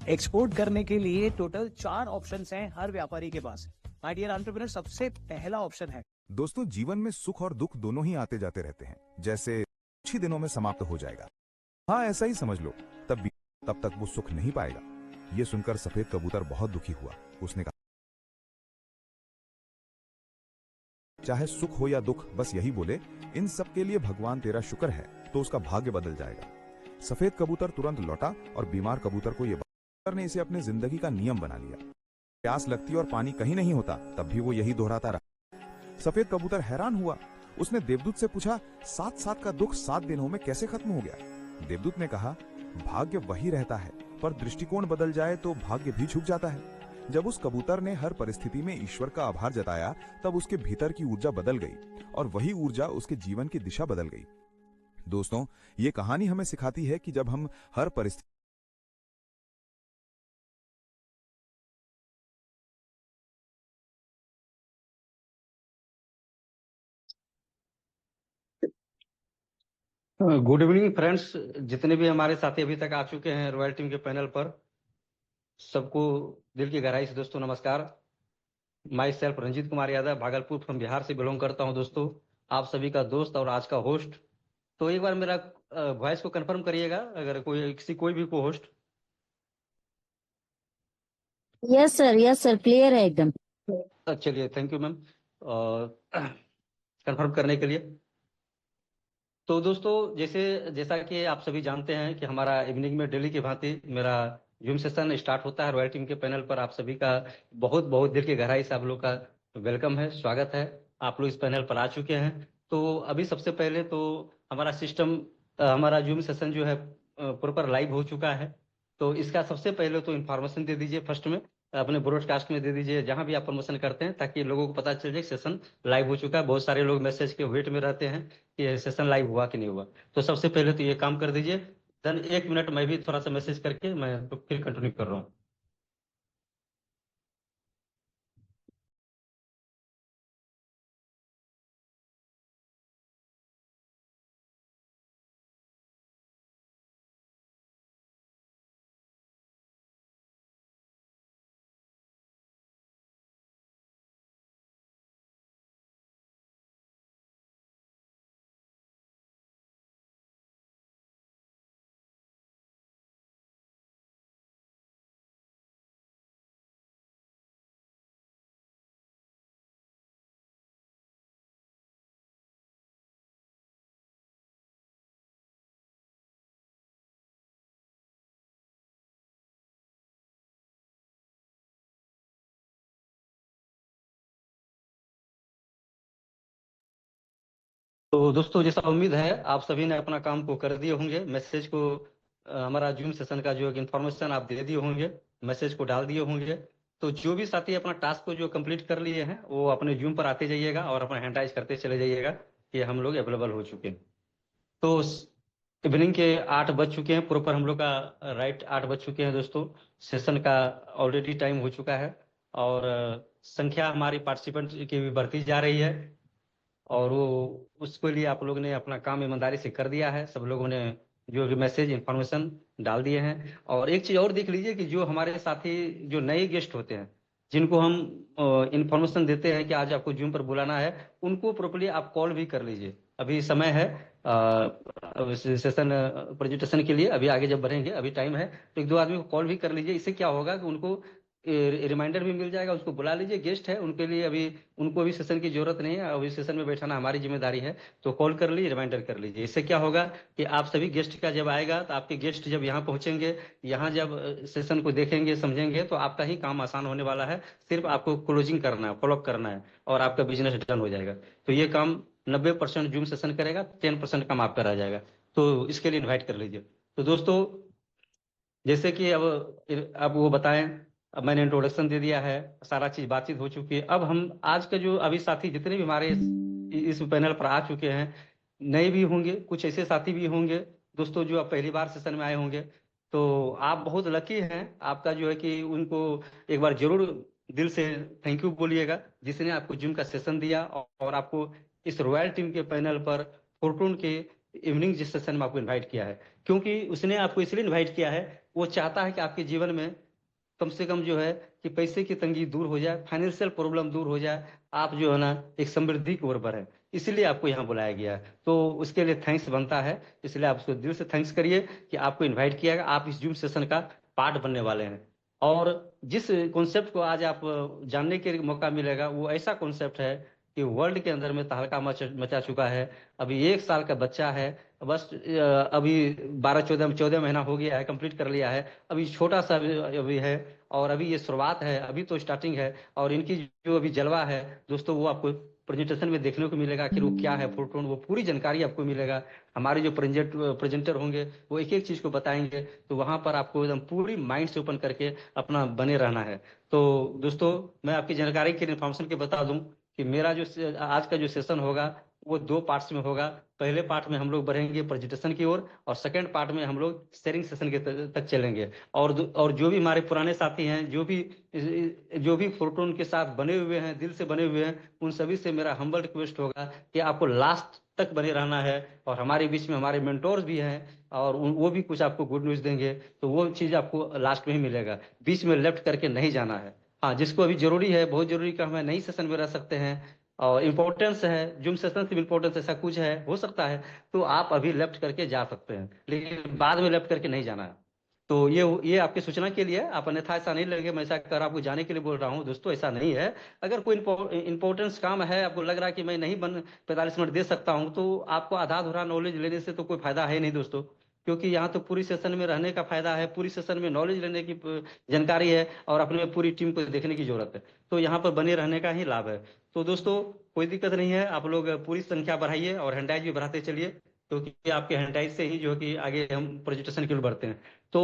Export करने के लिए टोटल 4 ऑप्शंस हैं हर व्यापारी के पास। माय डियर एंटरप्रेन्योर, सबसे पहला ऑप्शन है। दोस्तों, जीवन में सुख और दुख दोनों ही आते जाते रहते हैं, जैसे कुछ ही दिनों में समाप्त हो जाएगा। हाँ, ऐसा ही समझ लो। तब तक वो सुख नहीं पाएगा। ये सुनकर सफेद कबूतर बहुत दुखी हुआ। उसने कहा, चाहे सुख हो या दुख, बस यही बोले, इन सब के लिए भगवान तेरा शुक्र है, तो उसका भाग्य बदल जाएगा। सफेद कबूतर तुरंत लौटा और बीमार कबूतर को ने इसे अपने जिंदगी का नियम बना लिया। प्यास लगती और पानी कहीं नहीं होता, तब भी वो यही दोहराता रहा। सफेद कबूतर हैरान हुआ। उसने देवदूत से पूछा, 7 का दुख 7 दिनों में कैसे खत्म हो गया? देवदूत ने कहा, भाग्य वही रहता है, पर दृष्टिकोण बदल जाए तो भाग्य भी झुक जाता है। जब उस कबूतर ने हर परिस्थिति में ईश्वर का आभार जताया, तब उसके भीतर की ऊर्जा बदल गई और वही ऊर्जा उसके जीवन की दिशा बदल गई। दोस्तों, ये कहानी हमें सिखाती है कि जब हम हर परिस्थिति गुड इवनिंग फ्रेंड्स, जितने भी हमारे साथी अभी तक आ चुके हैं रॉयल टीम के पैनल पर, सबको दिल की गहराई से दोस्तों नमस्कार। Myself Ranjeet Kumar Yadav, Bhagalpur from Bihar से बिलोंग करता हूं। दोस्तों, आप सभी का दोस्त और आज का होस्ट। तो एक बार मेरा वॉइस को कंफर्म करिएगा, अगर कोई भी को होस्ट। यस सर, क्लियर है एकदम। चलिए, थैंक यू मैम कंफर्म करने के लिए। तो दोस्तों, जैसा कि आप सभी जानते हैं कि हमारा इवनिंग में डेली की भांति मेरा जूम सेशन स्टार्ट होता है रॉयल टीम के पैनल पर। आप सभी का बहुत बहुत दिल की गहराई से आप लोग का वेलकम है, स्वागत है। आप लोग इस पैनल पर आ चुके हैं। तो अभी सबसे पहले तो हमारा हमारा जूम सेशन जो है प्रॉपर लाइव हो चुका है। तो इसका सबसे पहले तो इन्फॉर्मेशन दे दीजिए, फर्स्ट में अपने ब्रॉडकास्ट में दे दीजिए, जहां भी आप प्रमोशन करते हैं, ताकि लोगों को पता चल जाए सेशन लाइव हो चुका है। बहुत सारे लोग मैसेज के वेट में रहते हैं कि सेशन लाइव हुआ कि नहीं हुआ। तो सबसे पहले तो ये काम कर दीजिए। देन 1 मिनट मैं भी थोड़ा सा मैसेज करके मैं तो फिर कंटिन्यू कर रहा हूँ। तो दोस्तों, जैसा उम्मीद है आप सभी ने अपना काम को कर दिए होंगे। मैसेज को हमारा जूम सेशन का जो इन्फॉर्मेशन आप दे दिए होंगे, मैसेज को डाल दिए होंगे। तो जो भी साथी अपना टास्क को जो कंप्लीट कर लिए हैं, वो अपने जूम पर आते जाइएगा और अपना हैंड राइज करते चले जाइएगा कि हम लोग अवेलेबल हो चुके हैं। तो इवनिंग के 8 बज चुके हैं, प्रॉपर हम लोग का राइट 8 बज चुके हैं दोस्तों। सेशन का ऑलरेडी टाइम हो चुका है और संख्या हमारी पार्टिसिपेंट की भी बढ़ती जा रही है। और वो उसके लिए आप लोगों ने अपना काम ईमानदारी से कर दिया है। सब लोगों ने जो भी मैसेज इन्फॉर्मेशन डाल दिए हैं। और एक चीज और देख लीजिए कि जो हमारे साथी जो नए गेस्ट होते हैं, जिनको हम इन्फॉर्मेशन देते हैं कि आज आपको जूम पर बुलाना है, उनको प्रॉपर्ली आप कॉल भी कर लीजिए। अभी समय है सेशन प्रेजेंटेशन के लिए। अभी आगे जब बढ़ेंगे, अभी टाइम है, तो 1-2 आदमी को कॉल भी कर लीजिए। इससे क्या होगा कि उनको रिमाइंडर भी मिल जाएगा। उसको बुला लीजिए, गेस्ट है उनके लिए, अभी उनको भी सेशन की जरूरत नहीं है, अभी सेशन में बैठाना हमारी जिम्मेदारी है। तो कॉल कर लीजिए, रिमाइंडर कर लीजिए। इससे क्या होगा कि आप सभी गेस्ट का जब आएगा, तो आपके गेस्ट जब यहाँ पहुंचेंगे, यहाँ जब सेशन को देखेंगे समझेंगे, तो आपका ही काम आसान होने वाला है। सिर्फ आपको क्लोजिंग करना है, फॉलोअप करना है, और आपका बिजनेस डन हो जाएगा। तो ये काम 90% जूम सेशन करेगा, 10% काम आपका रह जाएगा। तो इसके लिए इन्वाइट कर लीजिए। तो दोस्तों, जैसे कि अब वो बताएं, अब मैंने इंट्रोडक्शन दे दिया है, सारा चीज बातचीत हो चुकी है। अब हम आज के जो अभी साथी जितने भी हमारे इस पैनल पर आ चुके हैं, नए भी होंगे, कुछ ऐसे साथी भी होंगे दोस्तों जो अब पहली बार सेशन में आए होंगे। तो आप बहुत लकी हैं। आपका जो है कि उनको एक बार जरूर दिल से थैंक यू बोलिएगा, जिसने आपको जिम का सेशन दिया और आपको इस रॉयल टीम के पैनल पर फॉर्टून के इवनिंग जिस सेशन में आपको इन्वाइट किया है। क्योंकि उसने आपको इसलिए इन्वाइट किया है वो चाहता है कि आपके जीवन में कम से कम जो है कि पैसे की तंगी दूर हो जाए, फाइनेंशियल प्रॉब्लम दूर हो जाए, आप जो है ना एक समृद्धि की ओर बढ़े। इसलिए आपको यहाँ बुलाया गया है, तो उसके लिए थैंक्स बनता है। इसलिए आप उसको दिल से थैंक्स करिए कि आपको इनवाइट किया गया, आप इस जूम सेशन का पार्ट बनने वाले हैं। और जिस कॉन्सेप्ट को आज आप जानने के मौका मिलेगा, वो ऐसा कॉन्सेप्ट है कि वर्ल्ड के अंदर में तहलका मचा चुका है। अभी 1 साल का बच्चा है, बस अभी 12-14 महीना हो गया है, कंप्लीट कर लिया है, अभी छोटा सा अभी है, और अभी ये शुरुआत है, अभी तो स्टार्टिंग है। और इनकी जो अभी जलवा है दोस्तों, वो आपको प्रेजेंटेशन में देखने को मिलेगा कि वो क्या है फोटोन, वो पूरी जानकारी आपको मिलेगा। हमारे जो प्रेजेंटर होंगे वो एक एक चीज को बताएंगे, तो वहां पर आपको एकदम पूरी माइंड से ओपन करके अपना बने रहना है। तो दोस्तों, मैं आपकी जानकारी के लिए इन्फॉर्मेशन के बता दूं कि मेरा जो आज का जो सेशन होगा वो 2 पार्ट्स में होगा। पहले पार्ट में हम लोग बढ़ेंगे प्रेजेंटेशन की ओर, और सेकंड पार्ट में हम लोग शेयरिंग सेशन के तक चलेंगे। और जो भी हमारे पुराने साथी हैं, जो भी फोटोन के साथ बने हुए हैं, दिल से बने हुए हैं, उन सभी से मेरा हम्बल रिक्वेस्ट होगा कि आपको लास्ट तक बने रहना है। और हमारे बीच में हमारे मेंटोर्स भी हैं, और वो भी कुछ आपको गुड न्यूज देंगे, तो वो चीज आपको लास्ट में ही मिलेगा। बीच में लेफ्ट करके नहीं जाना है। हाँ, जिसको अभी जरूरी है, बहुत जरूरी का हमें नई सेशन में रह सकते हैं, और इम्पोर्टेंस है, जूम सेशन से इम्पोर्टेंस ऐसा कुछ है, हो सकता है, तो आप अभी लेफ्ट करके जा सकते हैं, लेकिन बाद में लेफ्ट करके नहीं जाना है। तो ये आपकी सूचना के लिए, आप अन्यथा ऐसा नहीं लगे मैं ऐसा कर आपको जाने के लिए बोल रहा हूँ दोस्तों, ऐसा नहीं है। अगर कोई इंपॉर्टेंस काम है, आपको लग रहा है कि मैं नहीं 45 मिनट दे सकता हूँ, तो आपको आधा अधूरा नॉलेज लेने से तो कोई फायदा है नहीं दोस्तों। क्योंकि यहाँ तो पूरी सेशन में रहने का फायदा है, पूरी सेशन में नॉलेज लेने की जानकारी है, और अपने पूरी टीम को देखने की जरूरत है, तो यहाँ पर बने रहने का ही लाभ है। तो दोस्तों, कोई दिक्कत नहीं है, आप लोग पूरी संख्या बढ़ाइए और हैंडाइज भी बढ़ाते चलिए, क्योंकि आपके हैंडाइज से ही जो है कि आगे हम प्रेजेंटेशन की ओर बढ़ते हैं। तो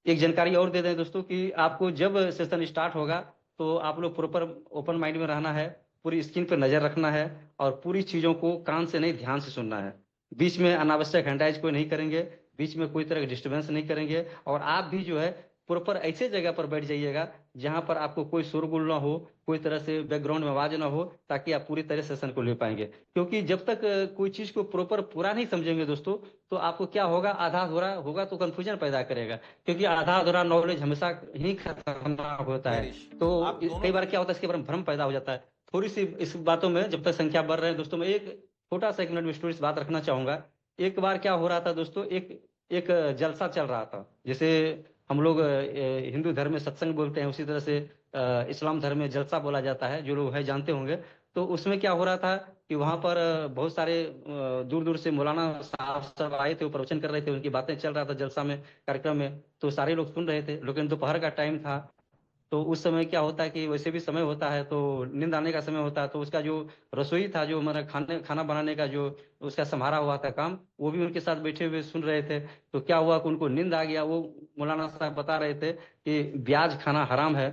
एक जानकारी और दे दें दोस्तों कि आपको जब सेशन स्टार्ट होगा, तो आप लोग प्रॉपर ओपन माइंड में रहना है, पूरी स्क्रीन पर नजर रखना है, और पूरी चीजों को कान से नहीं ध्यान से सुनना है। बीच में अनावश्यक हैंडाइज कोई नहीं करेंगे, बीच में कोई तरह का डिस्टर्बेंस नहीं करेंगे, और आप भी जो है प्रॉपर ऐसे जगह पर बैठ जाइएगा जहां पर आपको कोई शोरगुल ना हो, कोई तरह से बैकग्राउंड में आवाज ना हो, ताकि आप पूरी तरह सेशन को ले पाएंगे। क्योंकि जब तक कोई चीज को प्रॉपर पूरा नहीं समझेंगे दोस्तों, तो आपको क्या होगा, आधा अधूरा होगा तो कंफ्यूजन पैदा करेगा, क्योंकि आधा अधूरा नॉलेज हमेशा ही खतरनाक होता है। तो कई बार क्या होता है, इसके बारे में भ्रम पैदा हो जाता है। थोड़ी सी इस बातों में जब तक संख्या बढ़ रहे हैं दोस्तों, मैं एक छोटा सा 1 मिनट में स्टोरी से बात रखना चाहूंगा। एक बार क्या हो रहा था दोस्तों, एक एक जलसा चल रहा था। जैसे हम लोग हिंदू धर्म में सत्संग बोलते हैं, उसी तरह से इस्लाम धर्म में जलसा बोला जाता है, जो लोग है जानते होंगे। तो उसमें क्या हो रहा था कि वहां पर बहुत सारे दूर दूर से मौलाना साहब सब आए थे, वो प्रवचन कर रहे थे, उनकी बातें चल रहा था जलसा में, कार्यक्रम में, तो सारे लोग सुन रहे थे। लेकिन दोपहर का टाइम था, तो उस समय क्या होता है कि वैसे भी समय होता है, तो नींद आने का समय होता है, तो उसका जो रसोई था, जो हमारा खाना बनाने का जो उसका संभारा हुआ था काम, वो भी उनके साथ बैठे हुए सुन रहे थे। तो क्या हुआ कि उनको नींद आ गया। वो मौलाना साहब बता रहे थे कि ब्याज खाना हराम है।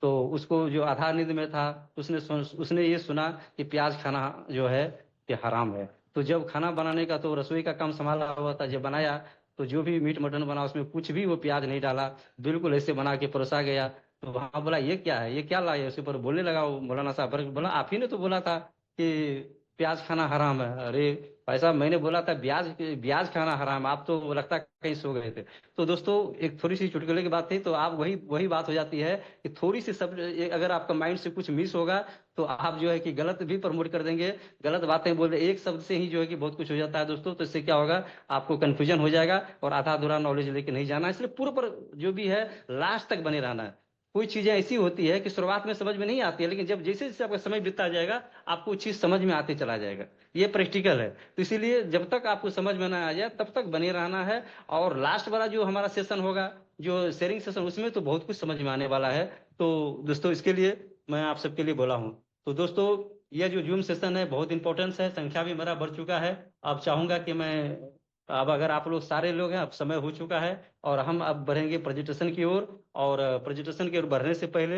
तो उसको जो आधा नींद में था, उसने ये सुना कि प्याज खाना जो है ये हराम है। तो जब खाना बनाने का, तो रसोई का काम संभाला हुआ था, जब बनाया, तो जो भी मीट मटन बना उसमें कुछ भी वो प्याज नहीं डाला, बिल्कुल ऐसे बना के परोसा गया। तो वहां बोला ये क्या है, ये क्या लाए, उसके ऊपर बोलने लगा वो मौलाना साहब। बोला आप ही ने तो बोला था कि प्याज खाना हराम है। अरे भाई साहब, मैंने बोला था ब्याज ब्याज खाना हराम, आप तो लगता है कहीं सो गए थे। तो दोस्तों, एक थोड़ी सी चुटकुले की बात थी, तो आप वही वही बात हो जाती है कि थोड़ी सी सब अगर आपका माइंड से कुछ मिस होगा, तो आप जो है कि गलत भी प्रमोट कर देंगे, गलत बातें बोल रहे, एक शब्द से ही जो है कि बहुत कुछ हो जाता है दोस्तों। तो इससे क्या होगा, आपको कंफ्यूजन हो जाएगा, और आधा अधूरा नॉलेज लेके नहीं जाना। इसलिए पूरे पर जो भी है लास्ट तक बने रहना है। कोई चीजें ऐसी होती है कि शुरुआत में समझ में नहीं आती है, लेकिन जब जैसे जैसे आपका समय बीतता जाएगा, आपको चीज समझ में आते चला जाएगा। ये प्रैक्टिकल है। तो इसीलिए जब तक आपको समझ में ना आ जाए, तब तक बने रहना है। और लास्ट वाला जो हमारा सेशन होगा, जो शेयरिंग सेशन, उसमें तो बहुत कुछ समझ में आने वाला है। तो दोस्तों, इसके लिए मैं आप सबके लिए बोला हूँ। तो दोस्तों, ये जो जूम सेशन है बहुत इंपॉर्टेंस है, संख्या भी मेरा बढ़ चुका है। अब चाहूंगा कि मैं, अब अगर आप लोग सारे लोग हैं, अब समय हो चुका है, और हम अब बढ़ेंगे प्रेजेंटेशन की ओर। और प्रेजेंटेशन की ओर बढ़ने से पहले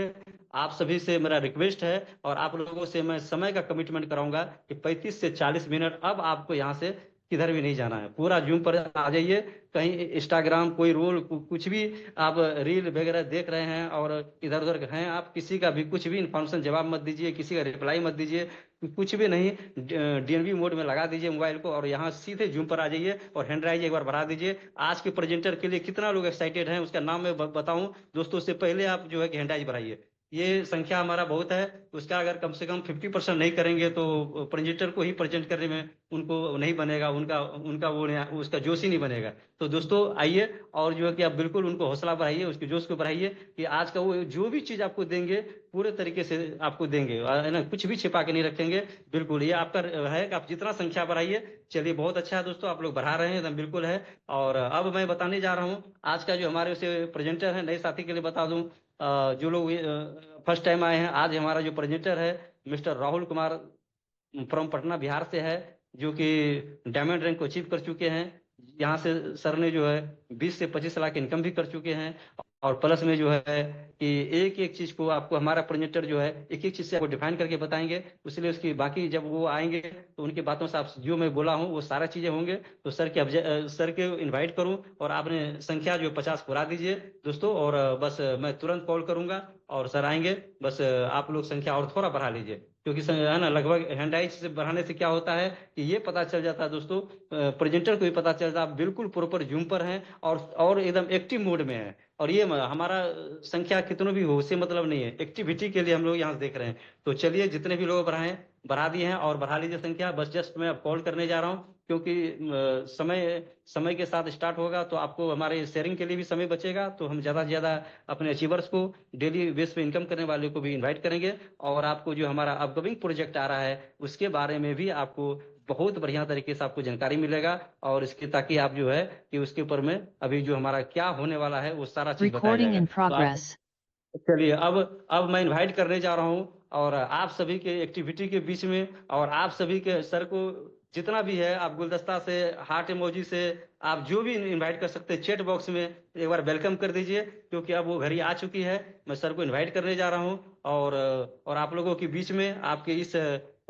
आप सभी से मेरा रिक्वेस्ट है, और आप लोगों से मैं समय का कमिटमेंट कराऊंगा कि 35 से 40 मिनट अब आपको यहाँ से किधर भी नहीं जाना है, पूरा जूम पर आ जाइए। कहीं इंस्टाग्राम कोई रोल कुछ भी आप रील वगैरह देख रहे हैं और इधर उधर हैं, आप किसी का भी कुछ भी इन्फॉर्मेशन जवाब मत दीजिए, किसी का रिप्लाई मत दीजिए, कुछ भी नहीं। डीएनबी मोड में लगा दीजिए मोबाइल को और यहाँ सीधे जूम पर आ जाइए और हैंड राइज एक बार बढ़ा दीजिए। आज के प्रेजेंटर के लिए कितना लोग एक्साइटेड हैं उसका नाम मैं बताऊं दोस्तों, उससे पहले आप जो है कि हैंड राइज बढ़ाइए। ये संख्या हमारा बहुत है, उसका अगर कम से कम 50% नहीं करेंगे तो प्रेजेंटर को ही प्रेजेंट करने में उनको नहीं बनेगा, उनका उनका वो उसका जोश ही नहीं बनेगा। तो दोस्तों आइए और जो है कि आप बिल्कुल उनको हौसला बढ़ाइए, उसके जोश को बढ़ाइए कि आज का वो जो भी चीज आपको देंगे पूरे तरीके से आपको देंगे, है ना, कुछ भी छिपा के नहीं रखेंगे। बिल्कुल ये आपका है कि आप जितना संख्या बढ़ाइए। चलिए बहुत अच्छा है दोस्तों, आप लोग बढ़ा रहे हैं एकदम बिल्कुल है। और अब मैं बताने जा रहा हूँ आज का जो हमारे से प्रेजेंटर है, नए साथी के लिए बता दूं, जो लोग फर्स्ट टाइम आए हैं, आज हमारा जो प्रेजेंटर है मिस्टर राहुल कुमार फ्रॉम पटना बिहार से है, जो कि डायमंड रैंक को अचीव कर चुके हैं। यहाँ से सर ने जो है 20 से 25 लाख इनकम भी कर चुके हैं। और प्लस में जो है कि एक एक चीज को आपको हमारा प्रेजेंटर जो है एक एक चीज से आपको डिफाइन करके बताएंगे, इसलिए उसकी बाकी जब वो आएंगे तो उनकी बातों से आप जो मैं बोला हूँ वो सारा चीजें होंगे। तो सर के सर के इनवाइट करूं और आपने संख्या जो 50 पूरा दीजिए दोस्तों, और बस मैं तुरंत कॉल करूंगा और सर आएंगे। बस आप लोग संख्या और थोड़ा बढ़ा लीजिए, क्योंकि है ना, लगभग हैंड राइज से बढ़ाने से क्या होता है कि ये पता चल जाता है दोस्तों, प्रेजेंटर को भी पता चलता है आप बिल्कुल प्रॉपर जूम पर हैं और एकदम एक्टिव मोड में है। और ये हमारा संख्या कितनों भी हो उससे मतलब नहीं है, एक्टिविटी के लिए हम लोग यहाँ से देख रहे हैं। तो चलिए जितने भी लोग बढ़ा दिए हैं और बढ़ा लीजिए संख्या। बस जस्ट मैं अब कॉल करने जा रहा हूँ, क्योंकि समय समय के साथ स्टार्ट होगा तो आपको हमारे शेयरिंग के लिए भी समय बचेगा, तो हम ज्यादा से ज्यादा अपने अचीवर्स को, डेली बेस पे इनकम करने वाले को भी इनवाइट करेंगे। और आपको जो हमारा अपकमिंग प्रोजेक्ट आ रहा है उसके बारे में भी आपको बहुत बढ़िया तरीके से आपको जानकारी मिलेगा, और इसके ताकि आप जो है कि उसके ऊपर में अभी जो हमारा क्या होने वाला है वो सारा चीज बताया Recording जाएगा। in तो आप progress. चलिए अब मैं इनवाइट करने जा रहा हूँ, और आप सभी के एक्टिविटी के बीच में और आप सभी के सर को जितना भी है, आप गुलदस्ता से, हार्ट इमोजी से, आप जो भी इनवाइट कर सकते हैं, चैट बॉक्स में एक बार वेलकम कर दीजिए, क्योंकि अब वो घड़ी आ चुकी है। मैं सर को इनवाइट करने जा रहा हूँ और आप लोगों के बीच में, आपके इस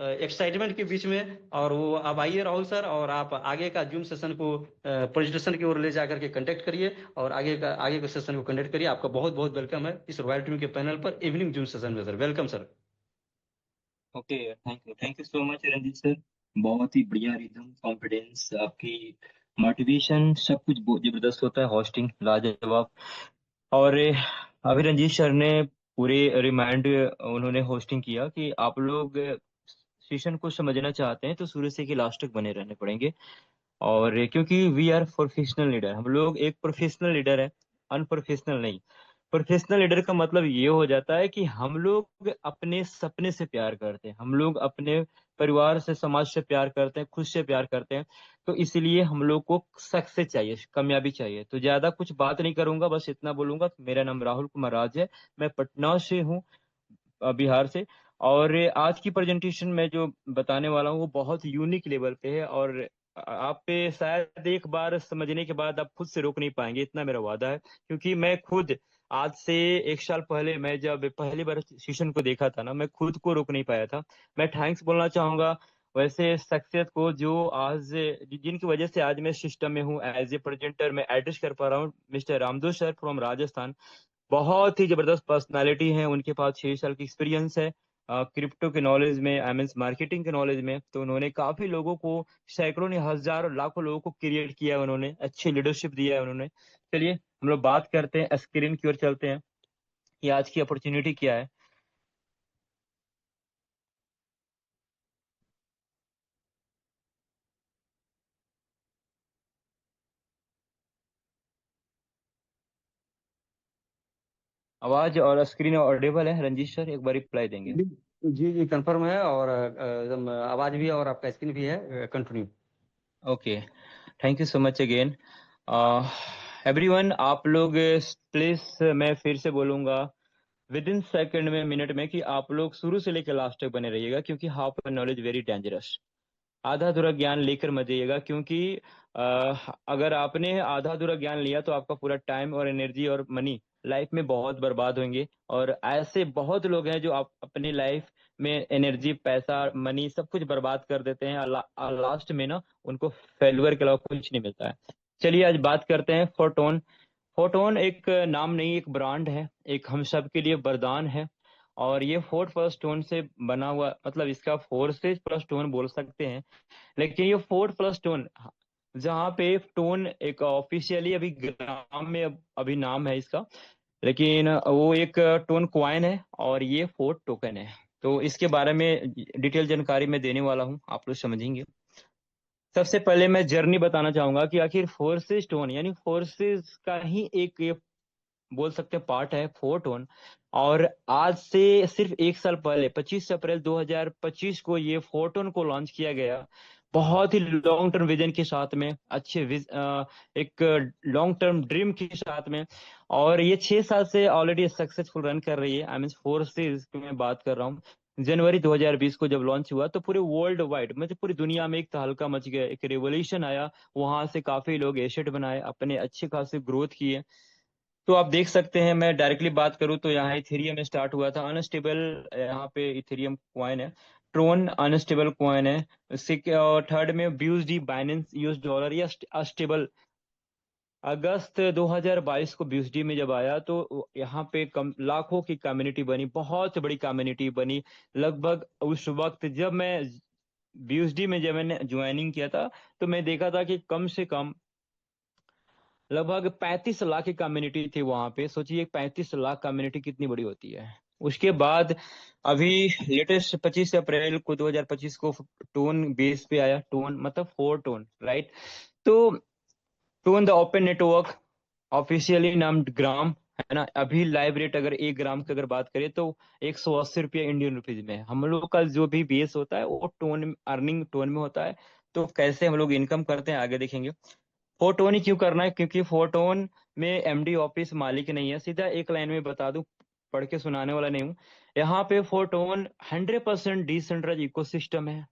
एक्साइटमेंट के बीच में, और वो अब आइए राहुल सर, और आप आगे का जूम सेशन को प्रेजेंटेशन की ओर ले जाकर के कंडक्ट करिए और आगे के सेशन को कंडक्ट करिए। आपका बहुत बहुत वेलकम है इस रॉयल टीम के पैनल पर इवनिंग जूम सेशन में sir. Welcome sir. Okay, thank you so much Ranjeet sir. बहुत ही बढ़िया रिदम, कॉन्फिडेंस, आपकी मोटिवेशन, सब कुछ बहुत जबरदस्त होता है। होस्टिंग लाजवाब। और अभी रंजीत सर ने पूरे रिमाइंड उन्होंने होस्टिंग किया कि आप लोग सेशन को समझना चाहते हैं तो शुरू से कि लास्ट तक बने रहने पड़ेंगे। और क्योंकि वी आर प्रोफेशनल लीडर, हम लोग एक प्रोफेशनल लीडर है, अनप्रोफेशनल नहीं। प्रोफेशनल लीडर का मतलब ये हो जाता है कि हम लोग अपने सपने से प्यार करते हैं, हम लोग अपने परिवार से, समाज से प्यार करते हैं, खुद से प्यार करते हैं। तो इसीलिए हम लोग को सक्सेस चाहिए, कामयाबी चाहिए। तो ज्यादा कुछ बात नहीं करूंगा, बस इतना बोलूंगा। मेरा नाम राहुल कुमार राज है, मैं पटना से हूँ, बिहार से। और आज की प्रेजेंटेशन में जो बताने वाला हूँ वो बहुत यूनिक लेवल पे है, और आप पे शायद एक बार समझने के बाद आप खुद से रोक नहीं पाएंगे, इतना मेरा वादा है। क्योंकि मैं खुद आज से 1 साल पहले मैं जब पहली बार सेशन को देखा था ना, मैं खुद को रोक नहीं पाया था। मैं थैंक्स बोलना चाहूंगा वैसे सक्सेस को, जो आज जिनकी वजह से आज मैं सिस्टम में हूँ, एज ए प्रेजेंटर मैं एड्रेस कर पा रहा हूँ। मिस्टर रामदो सर फ्रॉम राजस्थान, बहुत ही जबरदस्त पर्सनालिटी है, उनके पास 6 साल की एक्सपीरियंस है क्रिप्टो के नॉलेज में, आई मीन मार्केटिंग के नॉलेज में। तो उन्होंने काफी लोगों को, सैकड़ों ने, हजारों, लाखों लोगों को क्रिएट किया है, उन्होंने अच्छी लीडरशिप दिया है उन्होंने। चलिए हम लोग बात करते हैं, स्क्रीन की ओर चलते हैं कि आज की अपॉर्चुनिटी क्या है। आवाज और स्क्रीन ऑडिबल है रंजीत सर? एक बार रिप्लाई देंगे। जी जी जी, कंफर्म है, और एकदम आवाज भी है और आपका स्क्रीन भी है। Continue. Okay, thank you so much again everyone. आप लोग प्लीज, मैं फिर से बोलूंगा विद इन सेकेंड में, मिनट में, कि आप लोग शुरू से लेकर लास्ट तक बने रहिएगा, क्योंकि हाफ नॉलेज वेरी डेंजरस। आधा अधूरा ज्ञान लेकर मत जाइएगा, क्योंकि अगर आपने आधा अधूरा ज्ञान लिया तो आपका पूरा टाइम और एनर्जी और मनी लाइफ में बहुत बर्बाद होंगे। और ऐसे बहुत लोग हैं जो आप अपनी लाइफ में एनर्जी, पैसा, मनी सब कुछ बर्बाद कर देते हैं, और लास्ट में ना उनको फेल्यूर के अलावा कुछ नहीं मिलता है। चलिए आज बात करते हैं फोटोन। फोटोन एक नाम नहीं, एक ब्रांड है, एक हम सब के लिए वरदान है। और ये 4+टोन से बना हुआ, मतलब इसका 4 से+टोन बोल सकते हैं। लेकिन ये 4+टोन, जहाँ पे टोन एक ऑफिशियली अभी ग्राम में अभी नाम है इसका, लेकिन वो एक टोन क्वाइन है और ये 4 टोकन है। तो इसके बारे में डिटेल जानकारी मैं देने वाला हूँ, आप लोग समझेंगे। सबसे पहले मैं जर्नी बताना चाहूंगा कि आखिर फोर्सेस टोन, यानी फोर्सेस का ही एक ये बोल सकते हैं पार्ट है 4 टोन। और आज से सिर्फ एक साल पहले 25 अप्रैल 2025 को ये 4 टोन को लॉन्च किया गया, बहुत ही लॉन्ग टर्म विजन के साथ में, एक लॉन्ग टर्म ड्रीम के साथ में। और ये 6 साल से ऑलरेडी सक्सेसफुल रन कर रही है। आई मीन फोर्सेस की मैं बात कर रहा हूँ। जनवरी 2020 को जब लॉन्च हुआ तो पूरे वर्ल्ड वाइड, मतलब पूरी दुनिया में एक तहलका मच गया, एक रेवोल्यूशन आया। वहां से काफी लोग एसेट बनाए, अपने अच्छे खासे ग्रोथ किए। तो आप देख सकते हैं, मैं डायरेक्टली बात करूं तो यहाँ इथेरियम में स्टार्ट हुआ था, अनस्टेबल, यहाँ पे इथेरियम क्वाइन है। ट्रोन अनस्टेबल क्वाइन है। और थर्ड में BUSD, बाइनेंस यूएस डॉलर, या अस्टेबल। अगस्त 2022 को BUSD में जब आया तो यहाँ पे लाखों की कम्युनिटी बनी, बहुत बड़ी कम्युनिटी बनी। लगभग उस वक्त जब मैं BUSD में जब मैंने ज्वाइनिंग किया था, तो मैं देखा था कि कम से कम लगभग 35 लाख की कम्युनिटी थी वहां पे। सोचिए 35 लाख कम्युनिटी कितनी बड़ी होती है। उसके बाद अभी लेटेस्ट 25 अप्रैल को 2025 को टोन बेस पे आया। टोन मतलब 4 टोन, राइट। तो tone the open network, officially नाम ग्राम, है ना। अभी लाइव रेट अगर 1 ग्राम की अगर बात करें तो 180 रुपये इंडियन रुपीज में है। हम लोग का जो भी बेस होता है वो टोन, अर्निंग टोन में होता है। तो कैसे हम लोग इनकम करते हैं आगे देखेंगे। 4 टोन ही क्यों करना है, क्योंकि 4 टोन में MD ऑफिस मालिक नहीं है। सीधा एक लाइन में बता दूं, पढ़ के सुनाने वाला नहीं हूँ। यहाँ पे 4 टोन 100% डिसेंट्रलाइज इकोसिस्टम है।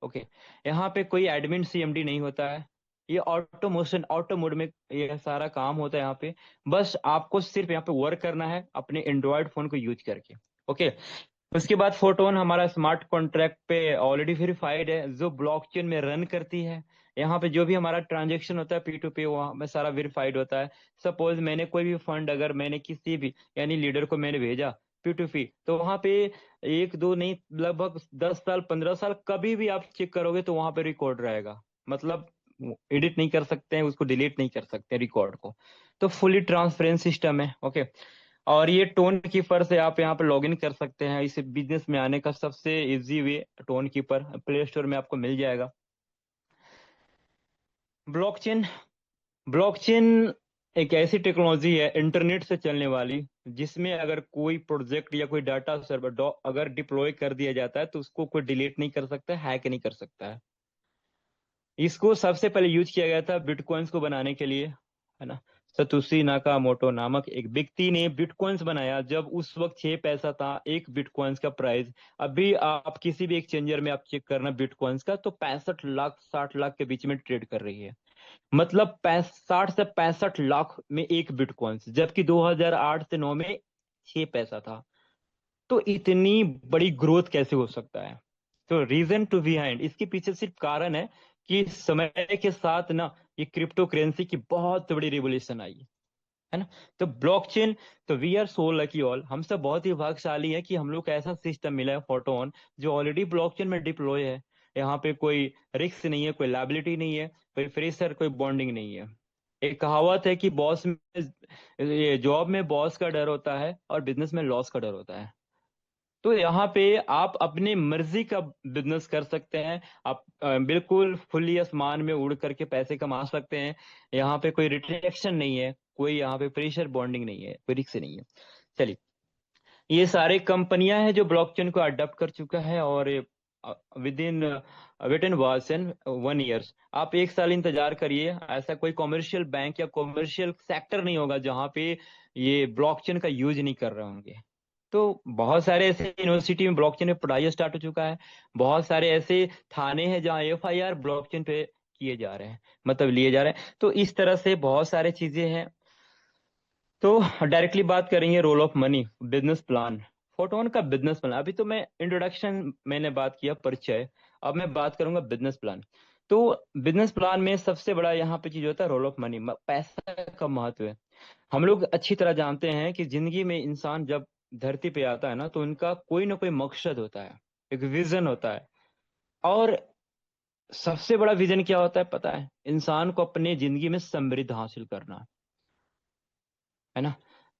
ओके, यहाँ पे कोई एडमिन CMD नहीं होता है। ये ऑटो मोड में ये सारा काम होता है यहाँ पे। बस आपको सिर्फ यहाँ पे वर्क करना है अपने एंड्रॉयड फोन को यूज करके। ओके, उसके बाद 4 टोन हमारा स्मार्ट कॉन्ट्रैक्ट पे ऑलरेडी वेरीफाइड है, जो ब्लॉकचेन में रन करती है। यहाँ पे जो भी हमारा ट्रांजेक्शन होता है P2P, वहाँ में सारा वेरीफाइड होता है। सपोज मैंने कोई भी फंड अगर मैंने किसी भी यानी लीडर को मैंने भेजा P2P, तो वहाँ पे एक दो नहीं, लगभग 10 साल 15 साल कभी भी आप चेक करोगे तो वहाँ पे रिकॉर्ड रहेगा। मतलब एडिट नहीं कर सकते हैं उसको, डिलीट नहीं कर सकते रिकॉर्ड को। तो फुली ट्रांसपेरेंट सिस्टम है। ओके, और ये टोन कीपर से आप यहाँ पे लॉगिन कर सकते हैं। इस बिजनेस में आने का सबसे easy way tone keeper play store में आपको मिल जाएगा। ब्लॉकचेन, ब्लॉकचेन एक ऐसी टेक्नोलॉजी है इंटरनेट से चलने वाली, जिसमें अगर कोई प्रोजेक्ट या कोई डाटा सर्वर अगर डिप्लॉय कर दिया जाता है तो उसको कोई डिलीट नहीं कर सकता, हैक नहीं कर सकता है। इसको सबसे पहले यूज किया गया था बिटकॉइंस को बनाने के लिए, है ना। सतोशी नाकामोटो नामक एक व्यक्ति ने बिटकॉइंस बनाया, जब उस वक्त 6 पैसा था एक बिटकॉइंस का प्राइस। अभी आप किसी भी एक्सचेंजर में आप चेक करना बिटकॉइंस का, तो 65 लाख 60 लाख के बीच में ट्रेड कर रही है। मतलब 60 से 65 लाख में एक बिटकॉइंस, जबकि 2008 से 9 में 6 पैसा था। तो इतनी बड़ी ग्रोथ कैसे हो सकता है। तो रीजन टू बिहाइंड, इसके पीछे सिर्फ कारण है कि समय के साथ ना ये क्रिप्टो करेंसी की बहुत बड़ी रिवोल्यूशन आई है ना। तो ब्लॉकचेन, तो we are so lucky all, हम सब बहुत ही भाग्यशाली है कि हम लोग को ऐसा सिस्टम मिला है 4 टोन, जो ऑलरेडी ब्लॉकचेन में डिप्लॉय है। यहाँ पे कोई रिस्क नहीं है, कोई लाइबिलिटी नहीं है, कोई फ्रेशर, कोई बॉन्डिंग नहीं है। एक कहावत है कि बॉस में, ये जॉब में बॉस का डर होता है और बिजनेस में लॉस का डर होता है। तो यहाँ पे आप अपनी मर्जी का बिजनेस कर सकते हैं। आप बिल्कुल फुल्ली आसमान में उड़ करके पैसे कमा सकते हैं। यहाँ पे कोई रिस्ट्रिक्शन नहीं है, कोई यहाँ पे प्रेशर बॉन्डिंग नहीं है, कोई रिस्क नहीं है। चलिए, ये सारे कंपनियां हैं जो ब्लॉकचेन को अडॉप्ट कर चुका है, और within wait and watch and 1 years, आप 1 साल इंतजार करिए। ऐसा कोई कॉमर्शियल बैंक या कॉमर्शियल सेक्टर नहीं होगा जहां पे ये ब्लॉकचेन का यूज नहीं कर रहे होंगे। तो बहुत सारे ऐसे यूनिवर्सिटी में ब्लॉकचेन पे पढ़ाई स्टार्ट हो चुका है। बहुत सारे ऐसे थाने हैं जहाँ FIR ब्लॉकचेन पे किए जा रहे हैं, मतलब लिए जा रहे हैं। तो इस तरह से बहुत सारे चीजें हैं। तो डायरेक्टली बात करेंगे role of money, business plan. Photon का बिजनेस प्लान, अभी तो मैं इंट्रोडक्शन मैंने बात किया, परिचय, अब मैं बात करूंगा बिजनेस प्लान। तो बिजनेस प्लान में सबसे बड़ा यहाँ पे चीज होता है रोल ऑफ मनी, पैसा का महत्व है। हम लोग अच्छी तरह जानते हैं कि जिंदगी में इंसान जब धरती पे आता है ना, तो उनका कोई ना कोई मकसद होता है, एक विजन होता है। और सबसे बड़ा विजन क्या होता है पता है? इंसान को अपने जिंदगी में समृद्ध हासिल करना, है ना।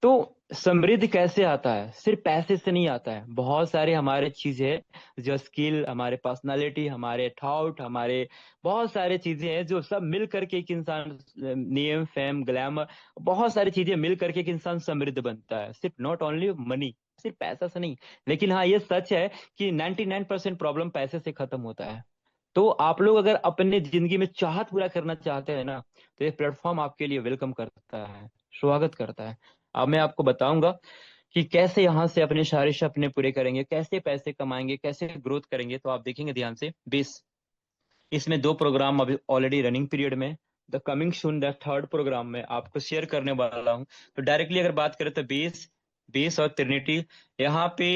तो समृद्ध कैसे आता है? सिर्फ पैसे से नहीं आता है, बहुत सारे हमारे चीजें हैं, जो स्किल, हमारे पर्सनालिटी, हमारे थॉट, हमारे बहुत सारे चीजें हैं जो सब मिल करके एक इंसान, नेम, फेम, ग्लैमर, बहुत सारी चीजें मिल करके एक इंसान समृद्ध बनता है। सिर्फ नॉट ओनली मनी, सिर्फ पैसा से नहीं। लेकिन हाँ, ये सच है कि 99% प्रॉब्लम पैसे से खत्म होता है। तो आप लोग अगर अपने जिंदगी में चाहत पूरा करना चाहते हैं ना, तो ये प्लेटफॉर्म आपके लिए वेलकम करता है, स्वागत करता है। अब मैं आपको बताऊंगा कि कैसे यहाँ से अपने सारे सपने पूरे करेंगे, कैसे पैसे कमाएंगे, कैसे ग्रोथ करेंगे। तो आप देखेंगे ध्यान से बेस, इसमें 2 प्रोग्राम अभी ऑलरेडी रनिंग पीरियड में, the coming soon the third program में आपको शेयर करने वाला हूँ। तो डायरेक्टली अगर बात करें तो बेस, बेस और ट्रिनिटी, यहाँ पे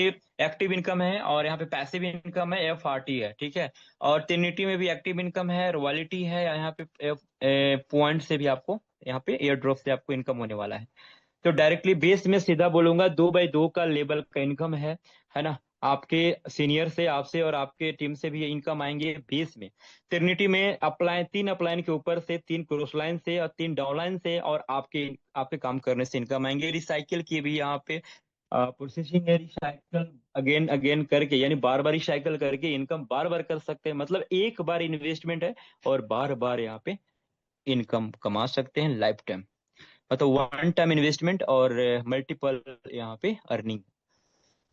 एक्टिव इनकम है और यहाँ पे पैसिव इनकम है, FRT है, ठीक है। और ट्रिनिटी में भी एक्टिव इनकम है, रॉयल्टी है, यहाँ पे पॉइंट से भी आपको, यहाँ पे एयर ड्रॉप से आपको इनकम होने वाला है। तो डायरेक्टली बेस में सीधा बोलूंगा 2/2 का लेवल का इनकम है ना। आपके सीनियर से, आपसे और आपके टीम से भी ये इनकम आएंगे बेस में। ट्रिनिटी में अपलाइन, 3 अपलाइन के ऊपर से, 3 क्रॉस लाइन से और 3 डाउन लाइन से, और आपके आपके काम करने से इनकम आएंगे। रिसाइकिल की भी यहाँ पे प्रोसेसिंग है, रिसाइकिल अगेन अगेन करके, यानी बार बार रिसाइकिल करके इनकम बार बार कर सकते हैं। मतलब एक बार इन्वेस्टमेंट है और बार बार यहाँ पे इनकम कमा सकते हैं लाइफ टाइम। मतलब वन टाइम इन्वेस्टमेंट और मल्टीपल यहाँ पे अर्निंग।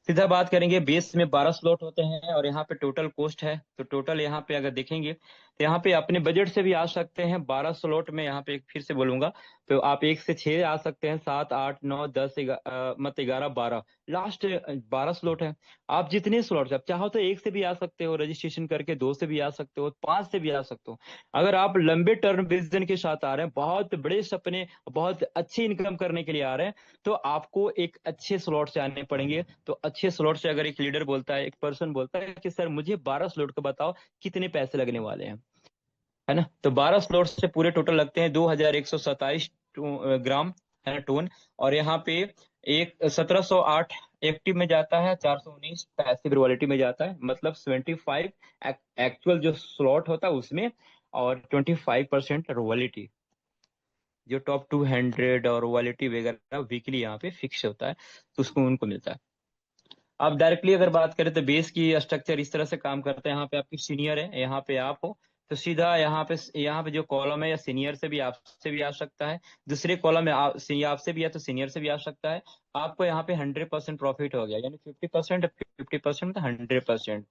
सीधा बात करेंगे, बेस में 12 स्लॉट होते हैं और यहाँ पे टोटल कॉस्ट है। तो टोटल यहाँ पे अगर देखेंगे तो यहाँ पे अपने बजट से भी आ सकते हैं। 12 स्लॉट में यहाँ पे फिर से बोलूंगा, तो आप 1 से 6 आ सकते हैं, 7, 8, 9, 10, 11, 12, लास्ट 12 स्लॉट है। आप जितने स्लॉट आप चाहो तो 1 से भी आ सकते हो रजिस्ट्रेशन करके, 2 से भी आ सकते हो, 5 से भी आ सकते हो। अगर आप लंबे टर्म विजन के साथ आ रहे हैं, बहुत बड़े सपने, बहुत अच्छी इनकम करने के लिए आ रहे हैं, तो आपको एक अच्छे स्लॉट से आने पड़ेंगे। तो अच्छे स्लॉट से अगर एक लीडर बोलता है, एक पर्सन बोलता है कि सर मुझे 12 स्लॉट का बताओ कितने पैसे लगने वाले हैं, है ना। तो 12 स्लॉट से पूरे टोटल लगते हैं 2127 ग्राम, है ना, टोन। और यहाँ पे एक 1708 एक्टिव में जाता है, 419 पैसिव रॉयल्टी में जाता है। मतलब 75 एक्चुअल जो स्लॉट होता है उसमें, और 25% रॉयल्टी, जो टॉप 200 और रॉयल्टी वगैरह वीकली यहाँ पे फिक्स होता है, तो उसको उनको मिलता है। अब डायरेक्टली अगर बात करें तो बेस की स्ट्रक्चर इस तरह से काम करता है। यहाँ पे आपकी सीनियर है, यहाँ पे आप हो, तो सीधा यहाँ पे जो कॉलम है, या सीनियर से भी, आपसे भी आ सकता है। दूसरे कॉलम में आपसे भी है तो सीनियर से भी आ सकता है। आपको यहाँ पे 100% प्रॉफिट हो गया, यानी 50%, 50% तो 100%।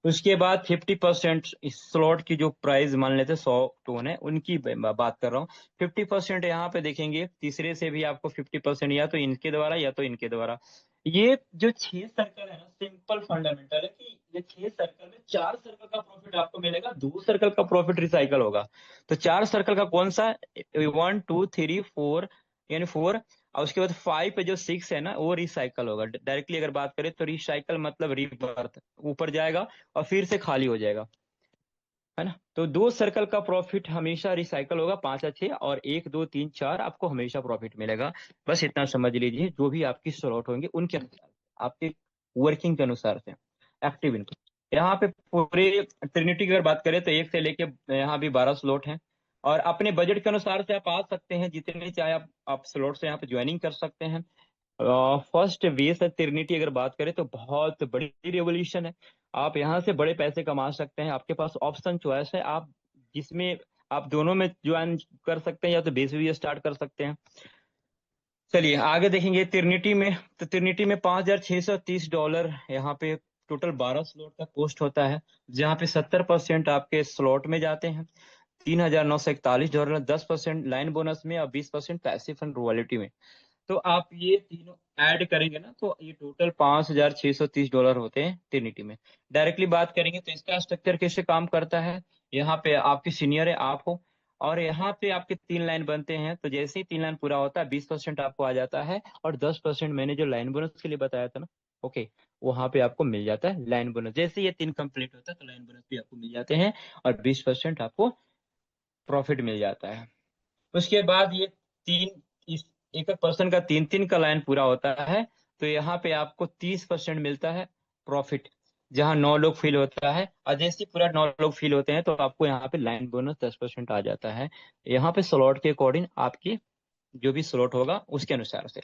उसके बाद 50% इस स्लॉट की जो प्राइस मान लेते 100 टोन है, उनकी बात कर रहा हूँ। 50% यहाँ पे देखेंगे, तीसरे से भी आपको 50%, या तो इनके द्वारा या तो इनके द्वारा। ये जो 6 सर्कल है ना, सिंपल फंडामेंटल है कि ये 6 सर्कल में 4 सर्कल का प्रॉफिट आपको मिलेगा, 2 सर्कल का प्रॉफिट रिसाइकल होगा। तो 4 सर्कल का कौन सा? 1, 2, 3, 4, यानी 4। और उसके बाद 5 पे जो 6 है ना, वो रिसाइकल होगा। डायरेक्टली अगर बात करें तो रिसाइकल मतलब रीबर्थ, ऊपर जाएगा और फिर से खाली हो जाएगा, है ना। तो 2 सर्कल का प्रॉफिट हमेशा रिसाइकल होगा, 5 या 6, और 1, 2, 3, 4 आपको हमेशा प्रॉफिट मिलेगा। बस इतना समझ लीजिए, जो भी आपकी स्लॉट होंगे उनके अनुसार, आपके वर्किंग के अनुसार से एक्टिव इनकम। यहाँ पे पूरे ट्रिनिटी की अगर बात करें तो 1 से लेके यहाँ भी 12 स्लॉट हैं, और अपने बजट के अनुसार से आप आ सकते हैं, जितने चाहे आप स्लॉट से यहाँ पे ज्वाइनिंग कर सकते हैं। फर्स्ट वेस है ट्रिनिटी, अगर बात करें तो बहुत बड़ी रेवोल्यूशन है। आप यहाँ से बड़े पैसे कमा सकते हैं। आपके पास ऑप्शन चॉइस है, आप जिसमें आप दोनों में ज्वाइन कर सकते हैं, या तो बेस भी स्टार्ट कर सकते हैं। चलिए आगे देखेंगे ट्रिनिटी में। तो ट्रिनिटी में $5,630 यहाँ पे टोटल 12 स्लॉट का कॉस्ट होता है, जहाँ पे 70% आपके स्लॉट में जाते हैं, $3,941, 10% लाइन बोनस में और 20% पैसिव फंड रॉयल्टी में। तो आप ये तीनों ऐड करेंगे ना, तो ये टोटल $5,630 होते हैं ट्रिनिटी में। डायरेक्टली बात करेंगे तो इसका स्ट्रक्चर कैसे काम करता है। यहाँ पे आपकी सीनियर है, आप हो, और यहाँ पे आपके 3 लाइन बनते हैं, तो जैसे ही 3 लाइन पूरा होता है 20% आपको आ जाता है, और 10% मैंने जो लाइन बोनस के लिए बताया था ना, ओके, वहां पे आपको मिल जाता है लाइन बोनस। जैसे ये 3 कंप्लीट होता है तो लाइन बोनस भी आपको मिल जाते हैं, और 20% आपको प्रॉफिट मिल जाता है। उसके बाद ये तीन इस एक एक पर्सन का 3 3 का लाइन पूरा होता है, तो यहाँ पे आपको 30% मिलता है प्रॉफिट, जहाँ 9 लोग फिल होता है, और जैसे ही पूरा 9 लोग फिल होते हैं तो आपको यहाँ पे लाइन बोनस 10% आ जाता है। यहाँ पे स्लॉट के अकॉर्डिंग आपकी जो भी स्लॉट होगा उसके अनुसार से।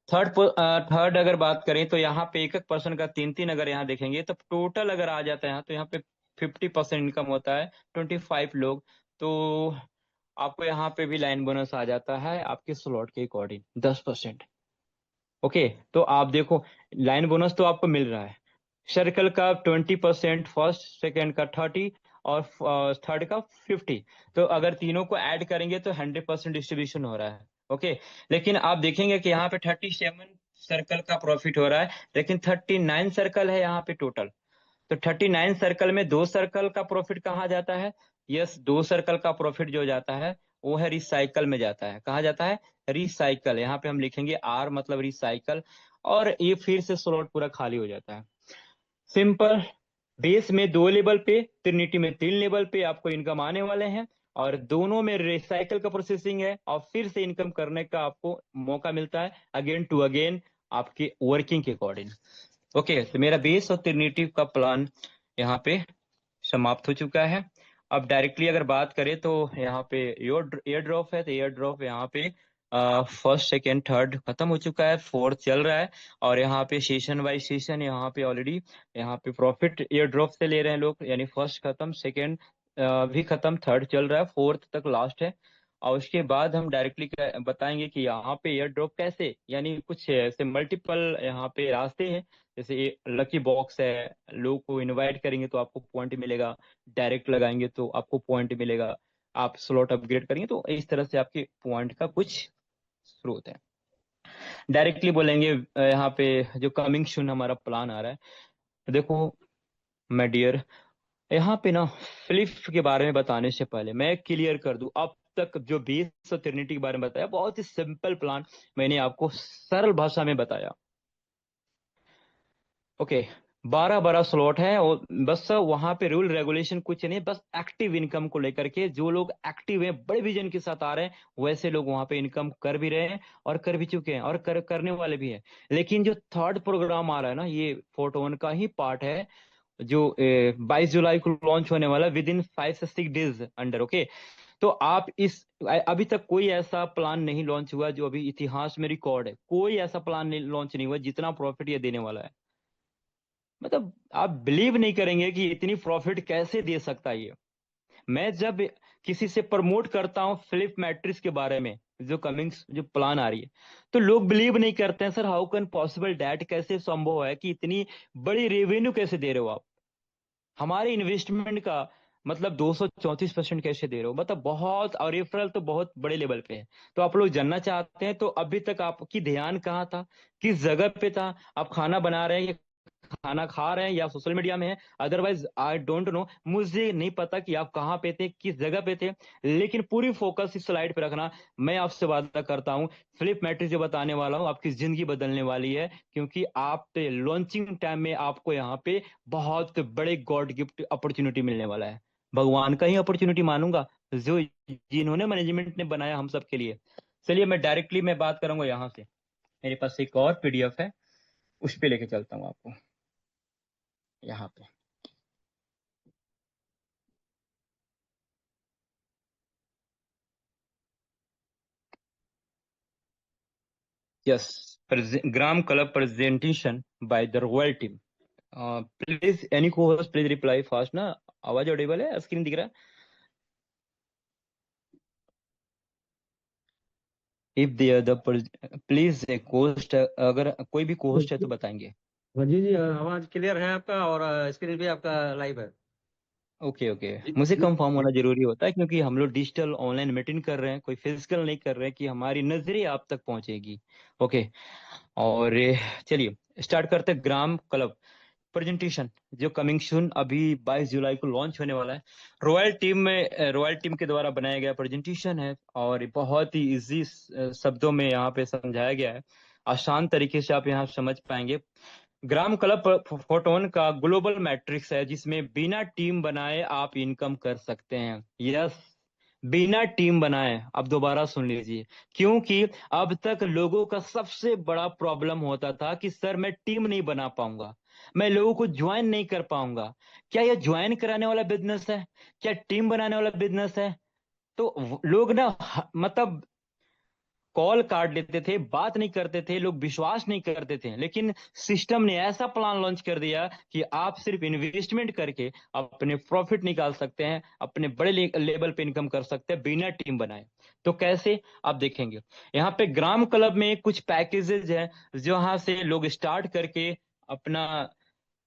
थर्ड अगर बात करें तो यहाँ पे एक एक पर्सन का 3 3 अगर यहाँ देखेंगे तो टोटल अगर आ जाता है यहाँ, तो यहाँ पे 50% इनकम होता है, 25 लोग, तो आपको यहाँ पे भी लाइन बोनस आ जाता है आपके स्लॉट के अकॉर्डिंग 10%। ओके, तो आप देखो लाइन बोनस तो आपको मिल रहा है, सर्कल का 20%, फर्स्ट सेकंड का 30, और थर्ड का 50, तो अगर तीनों को ऐड करेंगे तो 100% डिस्ट्रीब्यूशन हो रहा है। ओके, लेकिन आप देखेंगे कि यहाँ पे 37 सर्कल का प्रॉफिट हो रहा है, लेकिन 39 सर्कल है यहाँ पे टोटल, तो 39 सर्कल में 2 सर्कल का प्रॉफिट कहाँ जाता है? यस, 2 सर्कल का प्रॉफिट जो जाता है वो है रिसाइकल में जाता है। कहाँ जाता है? रिसाइकल। यहाँ पे हम लिखेंगे आर मतलब रिसाइकल, और ये फिर से स्लॉट पूरा खाली हो जाता है। सिंपल, बेस में 2 लेवल पे, ट्रिनिटी में 3 लेवल पे आपको इनकम आने वाले हैं, और दोनों में रिसाइकल का प्रोसेसिंग है, और फिर से इनकम करने का आपको मौका मिलता है अगेन टू अगेन आपके वर्किंग के अकॉर्डिंग। ओके, तो मेरा बेस और ट्रिनिटी का प्लान यहाँ पे समाप्त हो चुका है। अब डायरेक्टली अगर बात करें तो यहाँ पे एयर ड्रॉप है, तो एयर ड्रॉप यहाँ पे फर्स्ट सेकेंड थर्ड खत्म हो चुका है, फोर्थ चल रहा है, और यहाँ पे सेशन बाय सेशन यहाँ पे ऑलरेडी यहाँ पे प्रॉफिट एयर ड्रॉप से ले रहे हैं लोग, यानी फर्स्ट खत्म, सेकेंड भी खत्म, थर्ड चल रहा है, फोर्थ तक लास्ट है। और उसके बाद हम डायरेक्टली बताएंगे कि यहाँ पे एयर ड्रॉप कैसे, यानी कुछ ऐसे मल्टीपल यहाँ पे रास्ते हैं, जैसे लकी बॉक्स है, लोग को इनवाइट करेंगे तो आपको पॉइंट मिलेगा, डायरेक्ट लगाएंगे तो आपको पॉइंट मिलेगा, आप स्लॉट अपग्रेड करेंगे तो इस तरह से आपके पॉइंट का कुछ स्रोत है। डायरेक्टली बोलेंगे यहाँ पे जो कमिंग सून हमारा प्लान आ रहा है, देखो माय डियर, यहाँ पे ना फ्लिप के बारे में बताने से पहले मैं क्लियर कर दूं, अब तक जो बेस और ट्रिनिटी के बारे में बताया बहुत ही सिंपल प्लान मैंने आपको सरल भाषा में बताया। ओके, 12 स्लॉट है, और बस वहां पे रूल रेगुलेशन कुछ नहीं, बस एक्टिव इनकम को लेकर के जो लोग एक्टिव हैं, बड़े विजन के साथ आ रहे हैं, वैसे लोग वहां पे इनकम कर भी रहे हैं, और कर भी चुके हैं, और करने वाले भी हैं। लेकिन जो थर्ड प्रोग्राम आ रहा है ना, ये फोटोन का ही पार्ट है, जो 22 जुलाई को लॉन्च होने वाला, विद इन 5 से 6 डेज अंडर। ओके, तो आप इस अभी तक कोई ऐसा प्लान नहीं लॉन्च हुआ जो अभी इतिहास में रिकॉर्ड है, कोई ऐसा प्लान नहीं लॉन्च नहीं हुआ जितना प्रॉफिट ये देने वाला है। मतलब आप बिलीव नहीं करेंगे कि इतनी प्रॉफिट कैसे दे सकता है ये। मैं जब किसी से प्रमोट करता हूँ फ्लिप मैट्रिक्स के बारे में, जो कमिंग्स जो प्लान आ रही है, तो लोग बिलीव नहीं करते हैं, sir how can possible that, कैसे संभव है कि इतनी बड़ी रेवेन्यू कैसे दे रहे हो आप, हमारे इन्वेस्टमेंट का मतलब 234% कैसे दे रहे हो, मतलब बहुत, और रेफरल तो बहुत बड़े लेवल पे है। तो आप लोग जानना चाहते हैं तो अभी तक आपकी ध्यान कहाँ था, किस जगह पे था, आप खाना बना रहे हैं, खाना खा रहे हैं, या सोशल मीडिया में है, अदरवाइज आई डोंट नो, मुझे नहीं पता कि आप कहाँ पे थे, किस जगह पे थे, लेकिन पूरी फोकस इस स्लाइड पे रखना। मैं आपसे वादा करता हूँ फ्लिप मैट्रिक्स जो बताने वाला हूँ आपकी जिंदगी बदलने वाली है, क्योंकि आप लॉन्चिंग टाइम में आपको यहाँ पे बहुत बड़े गॉड गिफ्ट अपॉर्चुनिटी मिलने वाला है, भगवान का ही अपॉर्चुनिटी मानूंगा, जो जिन्होंने मैनेजमेंट ने बनाया हम सब के लिए। चलिए मैं बात करूंगा यहाँ से, मेरे पास एक और पीडीएफ है, उस पे लेके चलता हूँ आपको यहाँ पे। Yes, gram club presentation by the royal team. Please any cohost please reply fast ना, आवाज ऑडिबल है, स्क्रीन दिख रहा है? If they the please coast, अगर कोई भी कोस्ट है तो बताएंगे। जी जी, आवाज क्लियर है आपका, और स्क्रीन भी आपका लाइव है। ओके ओके, मुझे कंफर्म होना जरूरी होता है, क्योंकि हम लोग डिजिटल ऑनलाइन मीटिंग कर रहे हैं, कोई फिजिकल नहीं कर रहे हैं, कि हमारी नजरें आप तक पहुंचेगी। ओके, और चलिए स्टार्ट करते हैं। ग्राम क्लब प्रेजेंटेशन जो कमिंग सून अभी 22 जुलाई को लॉन्च होने वाला है। रॉयल टीम के द्वारा बनाया गया प्रेजेंटेशन है और बहुत ही इजी शब्दों में यहाँ पे समझाया गया है, आसान तरीके से आप यहाँ समझ पाएंगे। ग्राम क्लब फोटोन का ग्लोबल मैट्रिक्स है जिसमें बिना टीम बनाए आप इनकम कर सकते हैं। यस, बिना टीम बनाए। अब दोबारा सुन लीजिए, क्योंकि अब तक लोगों का सबसे बड़ा प्रॉब्लम होता था कि सर मैं टीम नहीं बना पाऊंगा, मैं लोगों को ज्वाइन नहीं कर पाऊंगा। क्या यह ज्वाइन कराने वाला बिजनेस है? क्या टीम बनाने वाला बिजनेस है? तो लोग ना मतलब कॉल काट लेते थे, बात नहीं करते थे, लोग विश्वास नहीं करते थे। लेकिन सिस्टम ने ऐसा प्लान लॉन्च कर दिया कि आप सिर्फ इन्वेस्टमेंट करके अपने प्रॉफिट निकाल सकते हैं, अपने बड़े लेवल पे इनकम कर सकते हैं बिना टीम बनाए। तो कैसे आप देखेंगे, यहाँ पे ग्राम क्लब में कुछ पैकेजेस हैं जहां से लोग स्टार्ट करके अपना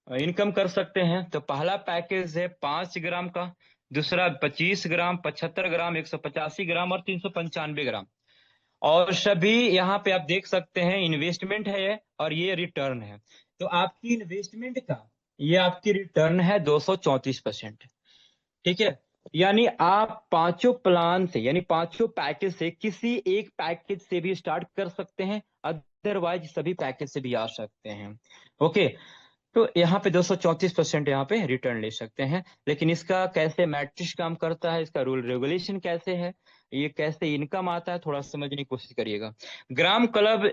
इनकम कर सकते हैं। तो पहला पैकेज है 5 ग्राम का, दूसरा 25 ग्राम, 75 ग्राम, 185 ग्राम और 395 ग्राम। और सभी यहाँ पे आप देख सकते हैं इन्वेस्टमेंट है ये और ये रिटर्न है। तो आपकी इन्वेस्टमेंट का ये आपकी रिटर्न है 234%। ठीक है, यानी आप पांचों प्लान से यानी पांचों पैकेज से किसी एक पैकेज से भी स्टार्ट कर सकते हैं, अदरवाइज सभी पैकेज से भी आ सकते हैं। ओके, तो यहाँ पे 234% यहाँ पे रिटर्न ले सकते हैं। लेकिन इसका कैसे मैट्रिक्स काम करता है, इसका रूल रेगुलेशन कैसे है, ये कैसे इनकम आता है, थोड़ा समझने की कोशिश करिएगा। Gram club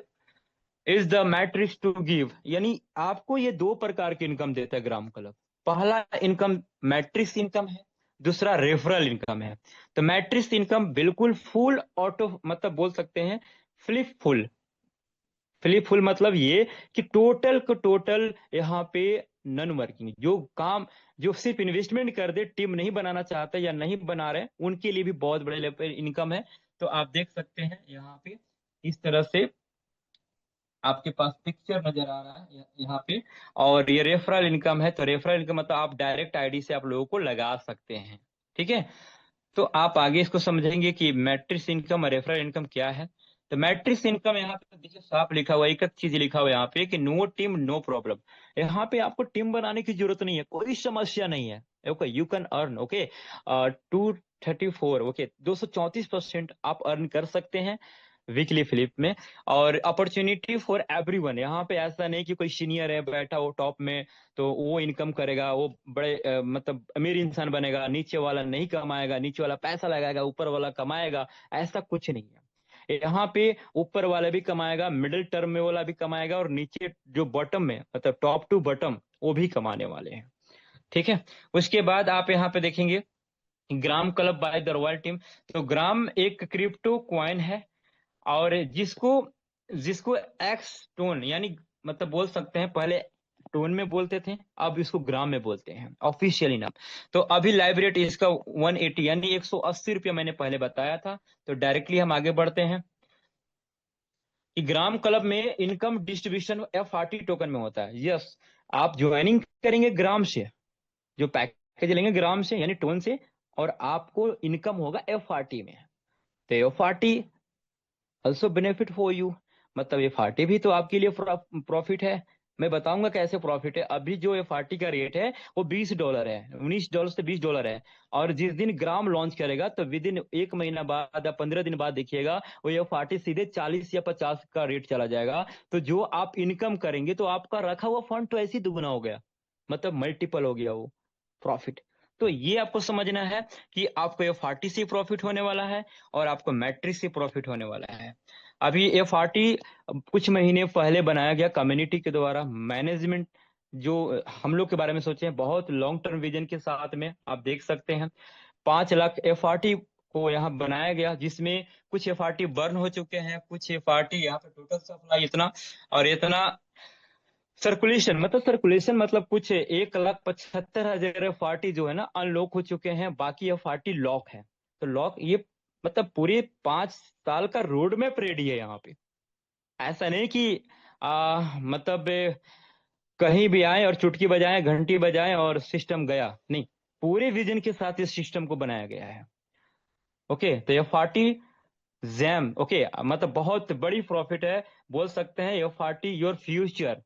is the matrix to give, यानी आपको ये 2 प्रकार की इनकम देता है ग्राम क्लब। पहला इनकम मैट्रिक्स इनकम है, दूसरा रेफरल इनकम है। तो मैट्रिक्स इनकम बिल्कुल फुल ऑटो मतलब बोल सकते हैं फ्लिप फुल मतलब ये कि टोटल को टोटल यहाँ पे नन वर्किंग जो काम जो सिर्फ इन्वेस्टमेंट कर दे, टीम नहीं बनाना चाहते या नहीं बना रहे, उनके लिए भी बहुत बड़े लेवल पे इनकम है। तो आप देख सकते हैं यहाँ पे इस तरह से आपके पास पिक्चर नजर आ रहा है यहाँ पे। और ये रेफरल इनकम है, तो रेफरल इनकम मतलब आप डायरेक्ट आईडी से आप लोगों को लगा सकते हैं। ठीक है, तो आप आगे इसको समझेंगे कि मैट्रिक्स इनकम और रेफरल इनकम क्या है। तो मैट्रिक्स इनकम यहाँ पे देखिए साफ लिखा हुआ है, एक चीज लिखा हुआ है यहाँ पे कि नो टीम नो प्रॉब्लम। यहाँ पे आपको टीम बनाने की जरूरत नहीं है, कोई समस्या नहीं है। Okay, you can earn okay 234 okay 234% आप अर्न कर सकते हैं वीकली फ्लिप में। और अपॉर्चुनिटी फॉर एवरीवन, यहाँ पे ऐसा नहीं कि कोई सीनियर है बैठा हो टॉप में तो वो इनकम करेगा, वो बड़े मतलब अमीर इंसान बनेगा, नीचे वाला नहीं कमाएगा, नीचे वाला पैसा लगाएगा, ऊपर वाला कमाएगा, ऐसा कुछ नहीं है। यहाँ पे ऊपर वाला भी कमाएगा, मिडिल टर्म में वाला भी कमाएगा और नीचे जो बॉटम में मतलब टॉप टू बॉटम वो भी कमाने वाले हैं। ठीक है, उसके बाद आप यहाँ पे देखेंगे gram club by the royal team. तो ग्राम एक क्रिप्टो क्वाइन है और जिसको जिसको एक्स टोन यानी मतलब बोल सकते हैं, पहले टोन में बोलते थे, अब इसको ग्राम में बोलते हैं ऑफिशियली नाम। तो अभी लाइव रेट इसका 180 यानी 180 रुपया मैंने पहले बताया था। तो डायरेक्टली हम आगे बढ़ते हैं कि ग्राम क्लब में इनकम डिस्ट्रीब्यूशन FRT टोकन में होता है। यस, आप ज्वाइनिंग करेंगे ग्राम से, जो पैकेज लेंगे ग्राम से यानी टोन से, और आपको इनकम होगा FRT में। तो FRT also benefit for you, मतलब FRT भी तो आपके लिए प्रॉफिट है। मैं बताऊंगा कैसे प्रॉफिट है। अभी जो FRT का रेट है वो $20 है, $19 से $20 है। और जिस दिन ग्राम लॉन्च करेगा तो विद इन 1 महीना बाद या 15 दिन बाद देखिएगा वो FRT सीधे 40 या 50 का रेट चला जाएगा। तो जो आप इनकम करेंगे तो आपका रखा हुआ फंड तो ऐसे ही दुगना हो गया, मतलब मल्टीपल हो गया वो प्रॉफिट। तो ये आपको समझना है कि आपको FRT से प्रॉफिट होने वाला है और आपको मैट्रिक्स से प्रॉफिट होने वाला है। अभी FRT कुछ महीने पहले बनाया गया कम्युनिटी के द्वारा। मैनेजमेंट जो हम लोग के बारे में सोचे हैं बहुत लॉन्ग टर्म विजन के साथ में, आप देख सकते हैं 5 लाख FRT को यहाँ बनाया गया, जिसमें कुछ FRT बर्न हो चुके हैं, कुछ FRT यहाँ पे टोटल सप्लाई इतना और इतना सर्कुलेशन मतलब कुछ 1,75,000 FRT जो है ना अनलॉक हो चुके हैं, बाकी FRT लॉक है। तो लॉक ये मतलब पूरे 5 साल का रोड मैप रेडी है यहाँ पे। ऐसा नहीं कि मतलब कहीं भी आए और चुटकी बजाएं, घंटी बजाएं और सिस्टम गया, नहीं, पूरे विजन के साथ इस सिस्टम को बनाया गया है। ओके, तो FRT जैम ओके मतलब बहुत बड़ी प्रॉफिट है, बोल सकते हैं FRT योर फ्यूचर।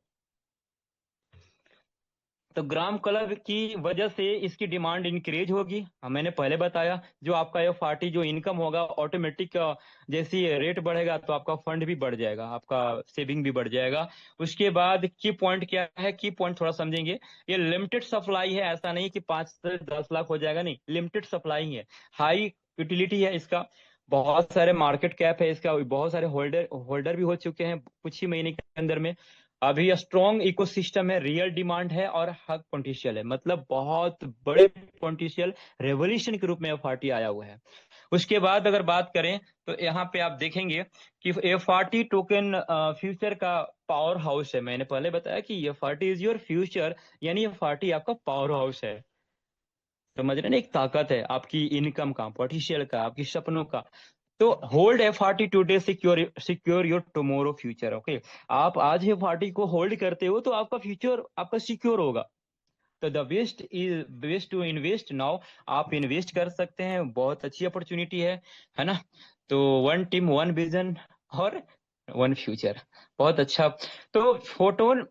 तो ग्राम क्लब की वजह से इसकी डिमांड इंक्रीज होगी। मैंने पहले बताया जो आपका एफ जो इनकम होगा ऑटोमेटिक, जैसे रेट बढ़ेगा तो आपका फंड भी बढ़ जाएगा, आपका सेविंग भी बढ़ जाएगा। उसके बाद की पॉइंट क्या है, की पॉइंट थोड़ा समझेंगे। ये लिमिटेड सप्लाई है, ऐसा नहीं कि 5 से 10 लाख हो जाएगा, नहीं, लिमिटेड सप्लाई है, हाई यूटिलिटी है इसका, बहुत सारे मार्केट कैप है इसका, बहुत सारे होल्डर होल्डर भी हो चुके हैं कुछ ही महीने के अंदर में। अभी स्ट्रॉन्ग इकोसिस्टम है, रियल डिमांड है और हक पोटेंशियल है, मतलब बहुत बड़े पोटेंशियल रेवोल्यूशन के रूप में एफआरटी आया हुआ है। उसके बाद अगर बात करें तो यहाँ पे आप देखेंगे कि एफआरटी टोकन फ्यूचर का पावर हाउस है। मैंने पहले बताया कि एफआरटी इज योर फ्यूचर, यानी एफआरटी आपका पावर हाउस है। समझ रहे ना, एक ताकत है आपकी इनकम का, पोटेंशियल का, आपकी सपनों का। तो hold FRT today, secure your tomorrow future. Okay, आप आज एफआरटी को होल्ड करते हो तो आपका फ्यूचर आपका सिक्योर होगा। तो the best is best to invest now, आप इन्वेस्ट कर सकते हैं, बहुत अच्छी अपॉर्चुनिटी है ना। तो वन टीम वन विजन और वन फ्यूचर, बहुत अच्छा। तो फोटोन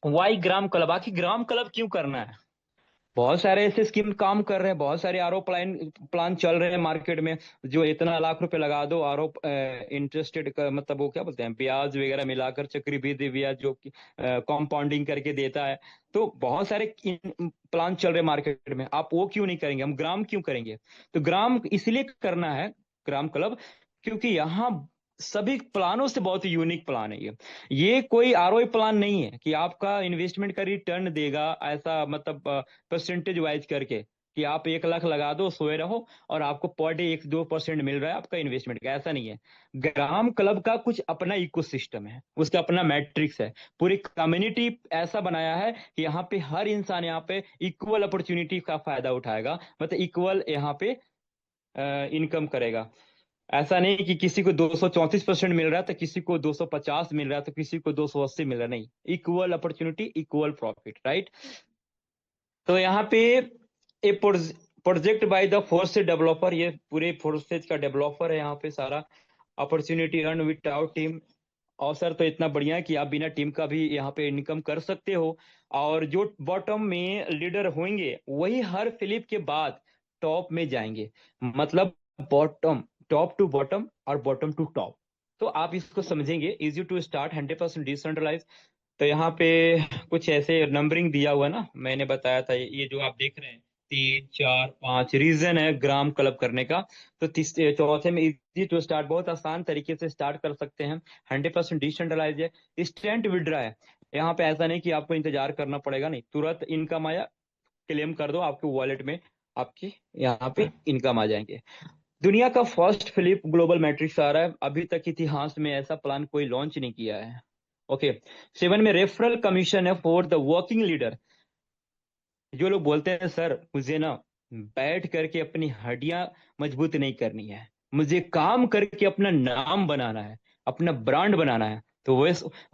वाई ग्राम क्लब, आखिर ग्राम क्लब क्यों करना है? बहुत सारे ऐसे स्कीम काम कर रहे हैं, बहुत सारे आरओ प्लान प्लान चल रहे हैं मार्केट में, जो इतना लाख रुपए लगा दो आरओ इंटरेस्टेड का, मतलब वो क्या बोलते हैं, ब्याज वगैरह मिलाकर चक्रवृद्धि ब्याज जो कंपाउंडिंग करके देता है। तो बहुत सारे प्लान चल रहे हैं मार्केट में, आप वो क्यों नहीं करेंगे, हम ग्राम क्यों करेंगे? तो ग्राम इसलिए करना है ग्राम क्लब, क्योंकि यहाँ सभी प्लानों से बहुत यूनिक प्लान है ये कोई आरओई प्लान नहीं है कि आपका इन्वेस्टमेंट का रिटर्न देगा, ऐसा मतलब परसेंटेज वाइज करके कि आप 1 लाख लगा दो, सोए रहो और आपको पर डे 1-2% मिल रहा है आपका इन्वेस्टमेंट का, ऐसा नहीं है। ग्राम क्लब का कुछ अपना इकोसिस्टम है, उसका अपना मैट्रिक्स है, पूरी कम्युनिटी ऐसा बनाया है कि यहाँ पे हर इंसान यहाँ पे इक्वल अपॉर्चुनिटी का फायदा उठाएगा, मतलब इक्वल यहाँ पे इनकम करेगा। ऐसा नहीं कि किसी को 234% मिल रहा है तो किसी को 250 मिल रहा है तो किसी को 280 मिल रहा है, नहीं, equal opportunity equal profit, right. तो यहाँ पे A project by the Forsage developer, ये पूरे फोर्सेज का डेवलपर है यहाँ पे सारा। अपॉर्चुनिटी अर्न विदाउट टीम, अवसर तो इतना बढ़िया है कि आप बिना टीम का भी यहाँ पे इनकम कर सकते हो। और जो बॉटम में लीडर होंगे वही हर फ्लिप के बाद टॉप में जाएंगे, मतलब बॉटम, टॉप टू बॉटम और बॉटम टू टॉप। तो आप इसको समझेंगे, इजी टू स्टार्ट, 100% डिसेंट्रलाइज। तो यहाँ पे कुछ ऐसे नंबरिंग दिया हुआ है ना, मैंने बताया था, ये जो आप देख रहे हैं 3, 4, 5 रीजन है ग्राम क्लब करने का। तो चौथे में इजी टू स्टार्ट, बहुत आसान तरीके से स्टार्ट कर सकते हैं, 100% डिसेंट्रलाइज है, इंस्टेंट विड्रा है। यहाँ पे ऐसा नहीं कि आपको इंतजार करना पड़ेगा, नहीं, तुरंत इनकम आया क्लेम कर दो, आपके वॉलेट में आपकी यहाँ पे इनकम आ जाएंगे। दुनिया का फर्स्ट फ्लिप ग्लोबल मैट्रिक्स आ रहा है, अभी तक इतिहास में ऐसा प्लान कोई लॉन्च नहीं किया है। ओके, 7 में रेफरल कमीशन है फॉर द वर्किंग लीडर। जो लोग बोलते हैं सर मुझे ना बैठ करके अपनी हड्डियां मजबूत नहीं करनी है, मुझे काम करके अपना नाम बनाना है, अपना ब्रांड बनाना है, तो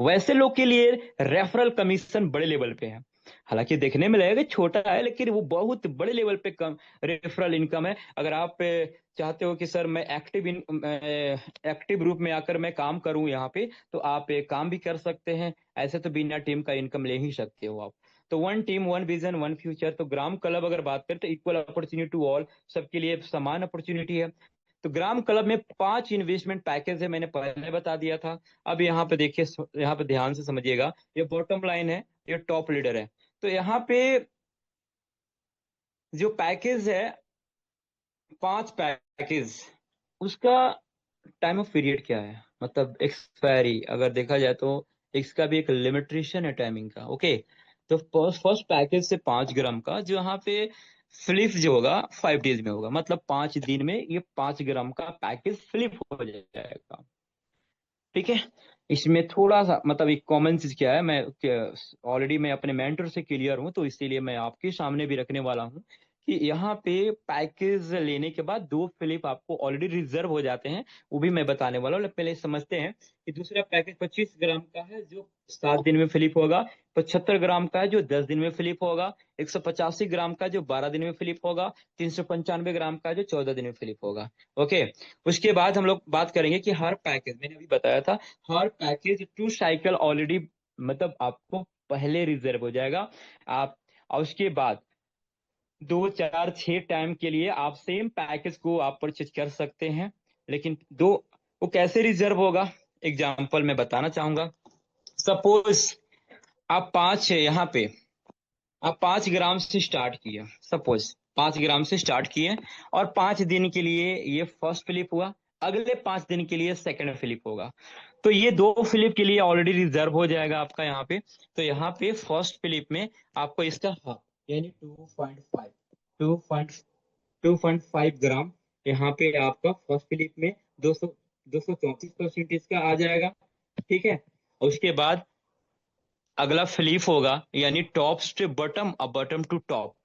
वैसे लोग के लिए रेफरल कमीशन बड़े लेवल पे है। हालांकि देखने में लगेगा छोटा है लेकिन वो बहुत बड़े लेवल पे कम रेफरल इनकम है। अगर आप चाहते हो कि सर मैं एक्टिव रूप में आकर मैं काम करूं यहाँ पे, तो आप काम भी कर सकते हैं, ऐसे तो बिना टीम का इनकम ले ही सकते हो आप। तो one team one vision one future. तो ग्राम क्लब अगर बात करें तो इक्वल अपॉर्चुनिटी टू ऑल, सबके लिए समान अपॉर्चुनिटी है। तो ग्राम क्लब में 5 इन्वेस्टमेंट पैकेज है, मैंने पहले बता दिया था। अब यहाँ पे देखिए, यहाँ पे ध्यान से समझिएगा, ये बॉटम लाइन है, ये टॉप लीडर है। तो यहाँ पे जो पैकेज है, 5 पैकेज, उसका टाइम ऑफ पीरियड क्या है, मतलब एक्सपायरी अगर देखा जाए तो इसका भी एक लिमिटेशन है टाइमिंग का। ओके, तो फर्स्ट पैकेज से 5 ग्राम का जो यहाँ पे फ्लिप जो होगा 5 डेज में होगा, मतलब 5 दिन में ये 5 ग्राम का पैकेज फ्लिप हो जाएगा। ठीक है, इसमें थोड़ा सा मतलब एक कॉमन चीज क्या है, मैं ऑलरेडी मैं अपने मेंटर से क्लियर हूं, तो इसीलिए मैं आपके सामने भी रखने वाला हूं कि यहाँ पे पैकेज लेने के बाद 2 फ्लिप आपको ऑलरेडी रिजर्व हो जाते हैं, वो भी मैं बताने वाला हूँ। पहले समझते हैं कि दूसरा पैकेज 25 ग्राम का है जो 7 दिन में फ्लिप होगा, 75 ग्राम का है जो 10 दिन में फ्लिप होगा, 185 ग्राम का जो 12 दिन में फ्लिप होगा, 395 ग्राम का जो 14 दिन में फ्लिप होगा। ओके, उसके बाद हम लोग बात करेंगे कि हर पैकेज, मैंने अभी बताया था, हर पैकेज 2 साइकिल ऑलरेडी मतलब आपको पहले रिजर्व हो जाएगा। आप और उसके बाद 2 4 6 टाइम के लिए आप सेम पैकेज को आप परचेज कर सकते हैं। लेकिन वो कैसे रिजर्व होगा, एग्जाम्पल मैं बताना चाहूंगा। सपोज आप 5 ग्राम से स्टार्ट किए, सपोज 5 ग्राम से स्टार्ट किए, और 5 दिन के लिए ये फर्स्ट फ्लिप हुआ, अगले 5 दिन के लिए सेकंड फ्लिप होगा। तो ये 2 फ्लिप के लिए ऑलरेडी रिजर्व हो जाएगा आपका यहाँ पे। तो यहाँ पे फर्स्ट फ्लिप में आपको इसका हाफ यानी 2.5 ग्राम यहाँ पे आपका फर्स्ट फ्लिप में 234% इसका आ जाएगा। ठीक है, उसके बाद अगला फ्लिप होगा यानी टॉप टू बॉटम और बॉटम टू टॉप,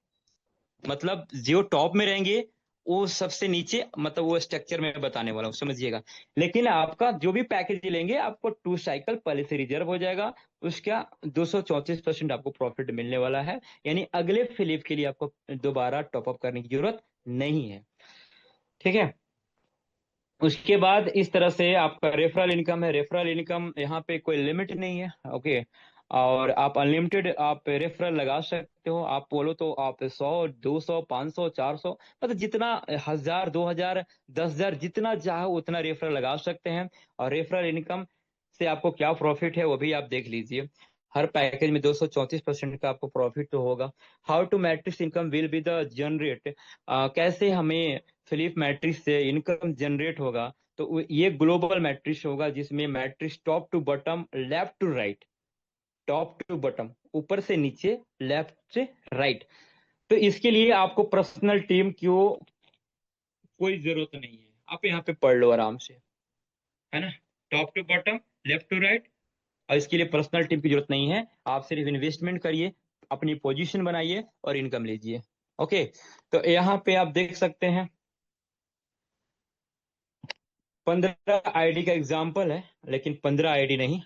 मतलब जो टॉप में रहेंगे वो सबसे नीचे, मतलब वो स्ट्रक्चर में बताने वाला हूँ, समझिएगा। लेकिन आपका जो भी पैकेज लेंगे आपको 2 साइकिल पहले से रिजर्व हो जाएगा, उसका 234% आपको प्रॉफिट मिलने वाला है। यानी अगले फ्लिप के लिए आपको दोबारा टॉपअप करने की जरूरत नहीं है। ठीक है, उसके बाद इस तरह से आपका रेफरल इनकम है। रेफरल इनकम यहाँ पे कोई लिमिट नहीं है। ओके, और आप अनलिमिटेड आप रेफरल लगा सकते हो। आप बोलो तो आप 100 200 500 400 मतलब जितना 1000 2000 10,000 जितना चाहो उतना रेफरल लगा सकते हैं। और रेफरल इनकम से आपको क्या प्रॉफिट है वो भी आप देख लीजिए। हर पैकेज में 234% का आपको प्रॉफिट तो होगा। How to matrix income will be the generate, कैसे हमें फिलिप मैट्रिक्स से इनकम जनरेट होगा। तो ये ग्लोबल मैट्रिक्स होगा जिसमें matrix top to bottom left to right, top to bottom ऊपर से नीचे लेफ्ट से राइट। तो इसके लिए आपको पर्सनल टीम की कोई जरूरत नहीं है, आप यहाँ पे पढ़ लो आराम से, है ना। Top to bottom left to right, और इसके लिए पर्सनल टीम की जरूरत नहीं है। आप सिर्फ इन्वेस्टमेंट करिए, अपनी पोजीशन बनाइए और इनकम लीजिए। ओके, तो यहाँ पे आप देख सकते हैं 15 आईडी का एग्जाम्पल है, लेकिन 15 आईडी नहीं,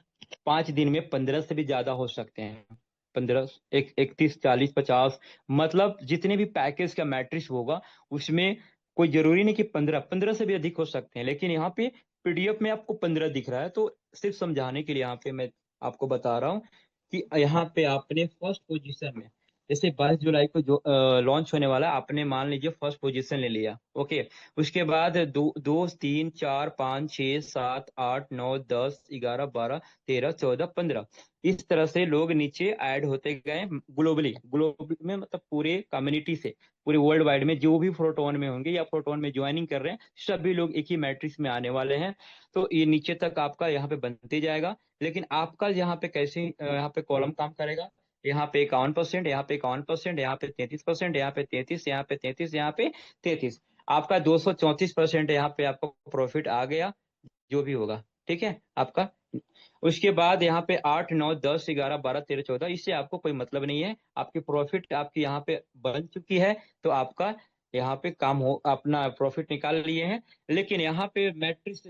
5 दिन में 15 से भी ज्यादा हो सकते हैं। 15 31 40 50, मतलब जितने भी पैकेज का मैट्रिक्स होगा उसमें कोई जरूरी नहीं कि 15 से भी अधिक हो सकते हैं। लेकिन यहाँ पे पीडीएफ में आपको 15 दिख रहा है, तो सिर्फ समझाने के लिए यहाँ पे मैं आपको बता रहा हूँ कि यहाँ पे आपने फर्स्ट पोजीशन में, जैसे 22 जुलाई को जो लॉन्च होने वाला है, आपने मान लीजिए फर्स्ट पोजीशन ले लिया। ओके, उसके बाद 2 3 4 5 6 7 8 9 10 11 12 13 14 15 इस तरह से लोग नीचे ऐड होते गए ग्लोबली। ग्लोबल में मतलब पूरे कम्युनिटी से, पूरे वर्ल्ड वाइड में जो भी प्रोटोन में होंगे या प्रोटोन में ज्वाइनिंग कर रहे हैं सभी लोग एक ही मैट्रिक्स में आने वाले हैं। तो ये नीचे तक आपका यहाँ पे बनते जाएगा। लेकिन आपका यहाँ पे कैसे यहाँ पे कॉलम काम करेगा, यहाँ पे 51%, यहाँ पे 51%, यहाँ पे 33%, यहाँ पे 33, यहाँ पे 33, यहाँ पे 33, आपका 234% यहाँ पे आपको प्रॉफिट आ गया जो भी होगा। ठीक है आपका। उसके बाद यहाँ पे 8 9 10 11 12 13 14, इससे आपको कोई मतलब नहीं है। आपकी प्रॉफिट आपकी यहाँ पे बन चुकी है, तो आपका यहाँ पे काम हो, अपना प्रॉफिट निकाल लिए हैं। लेकिन यहाँ पे मैट्रिक्स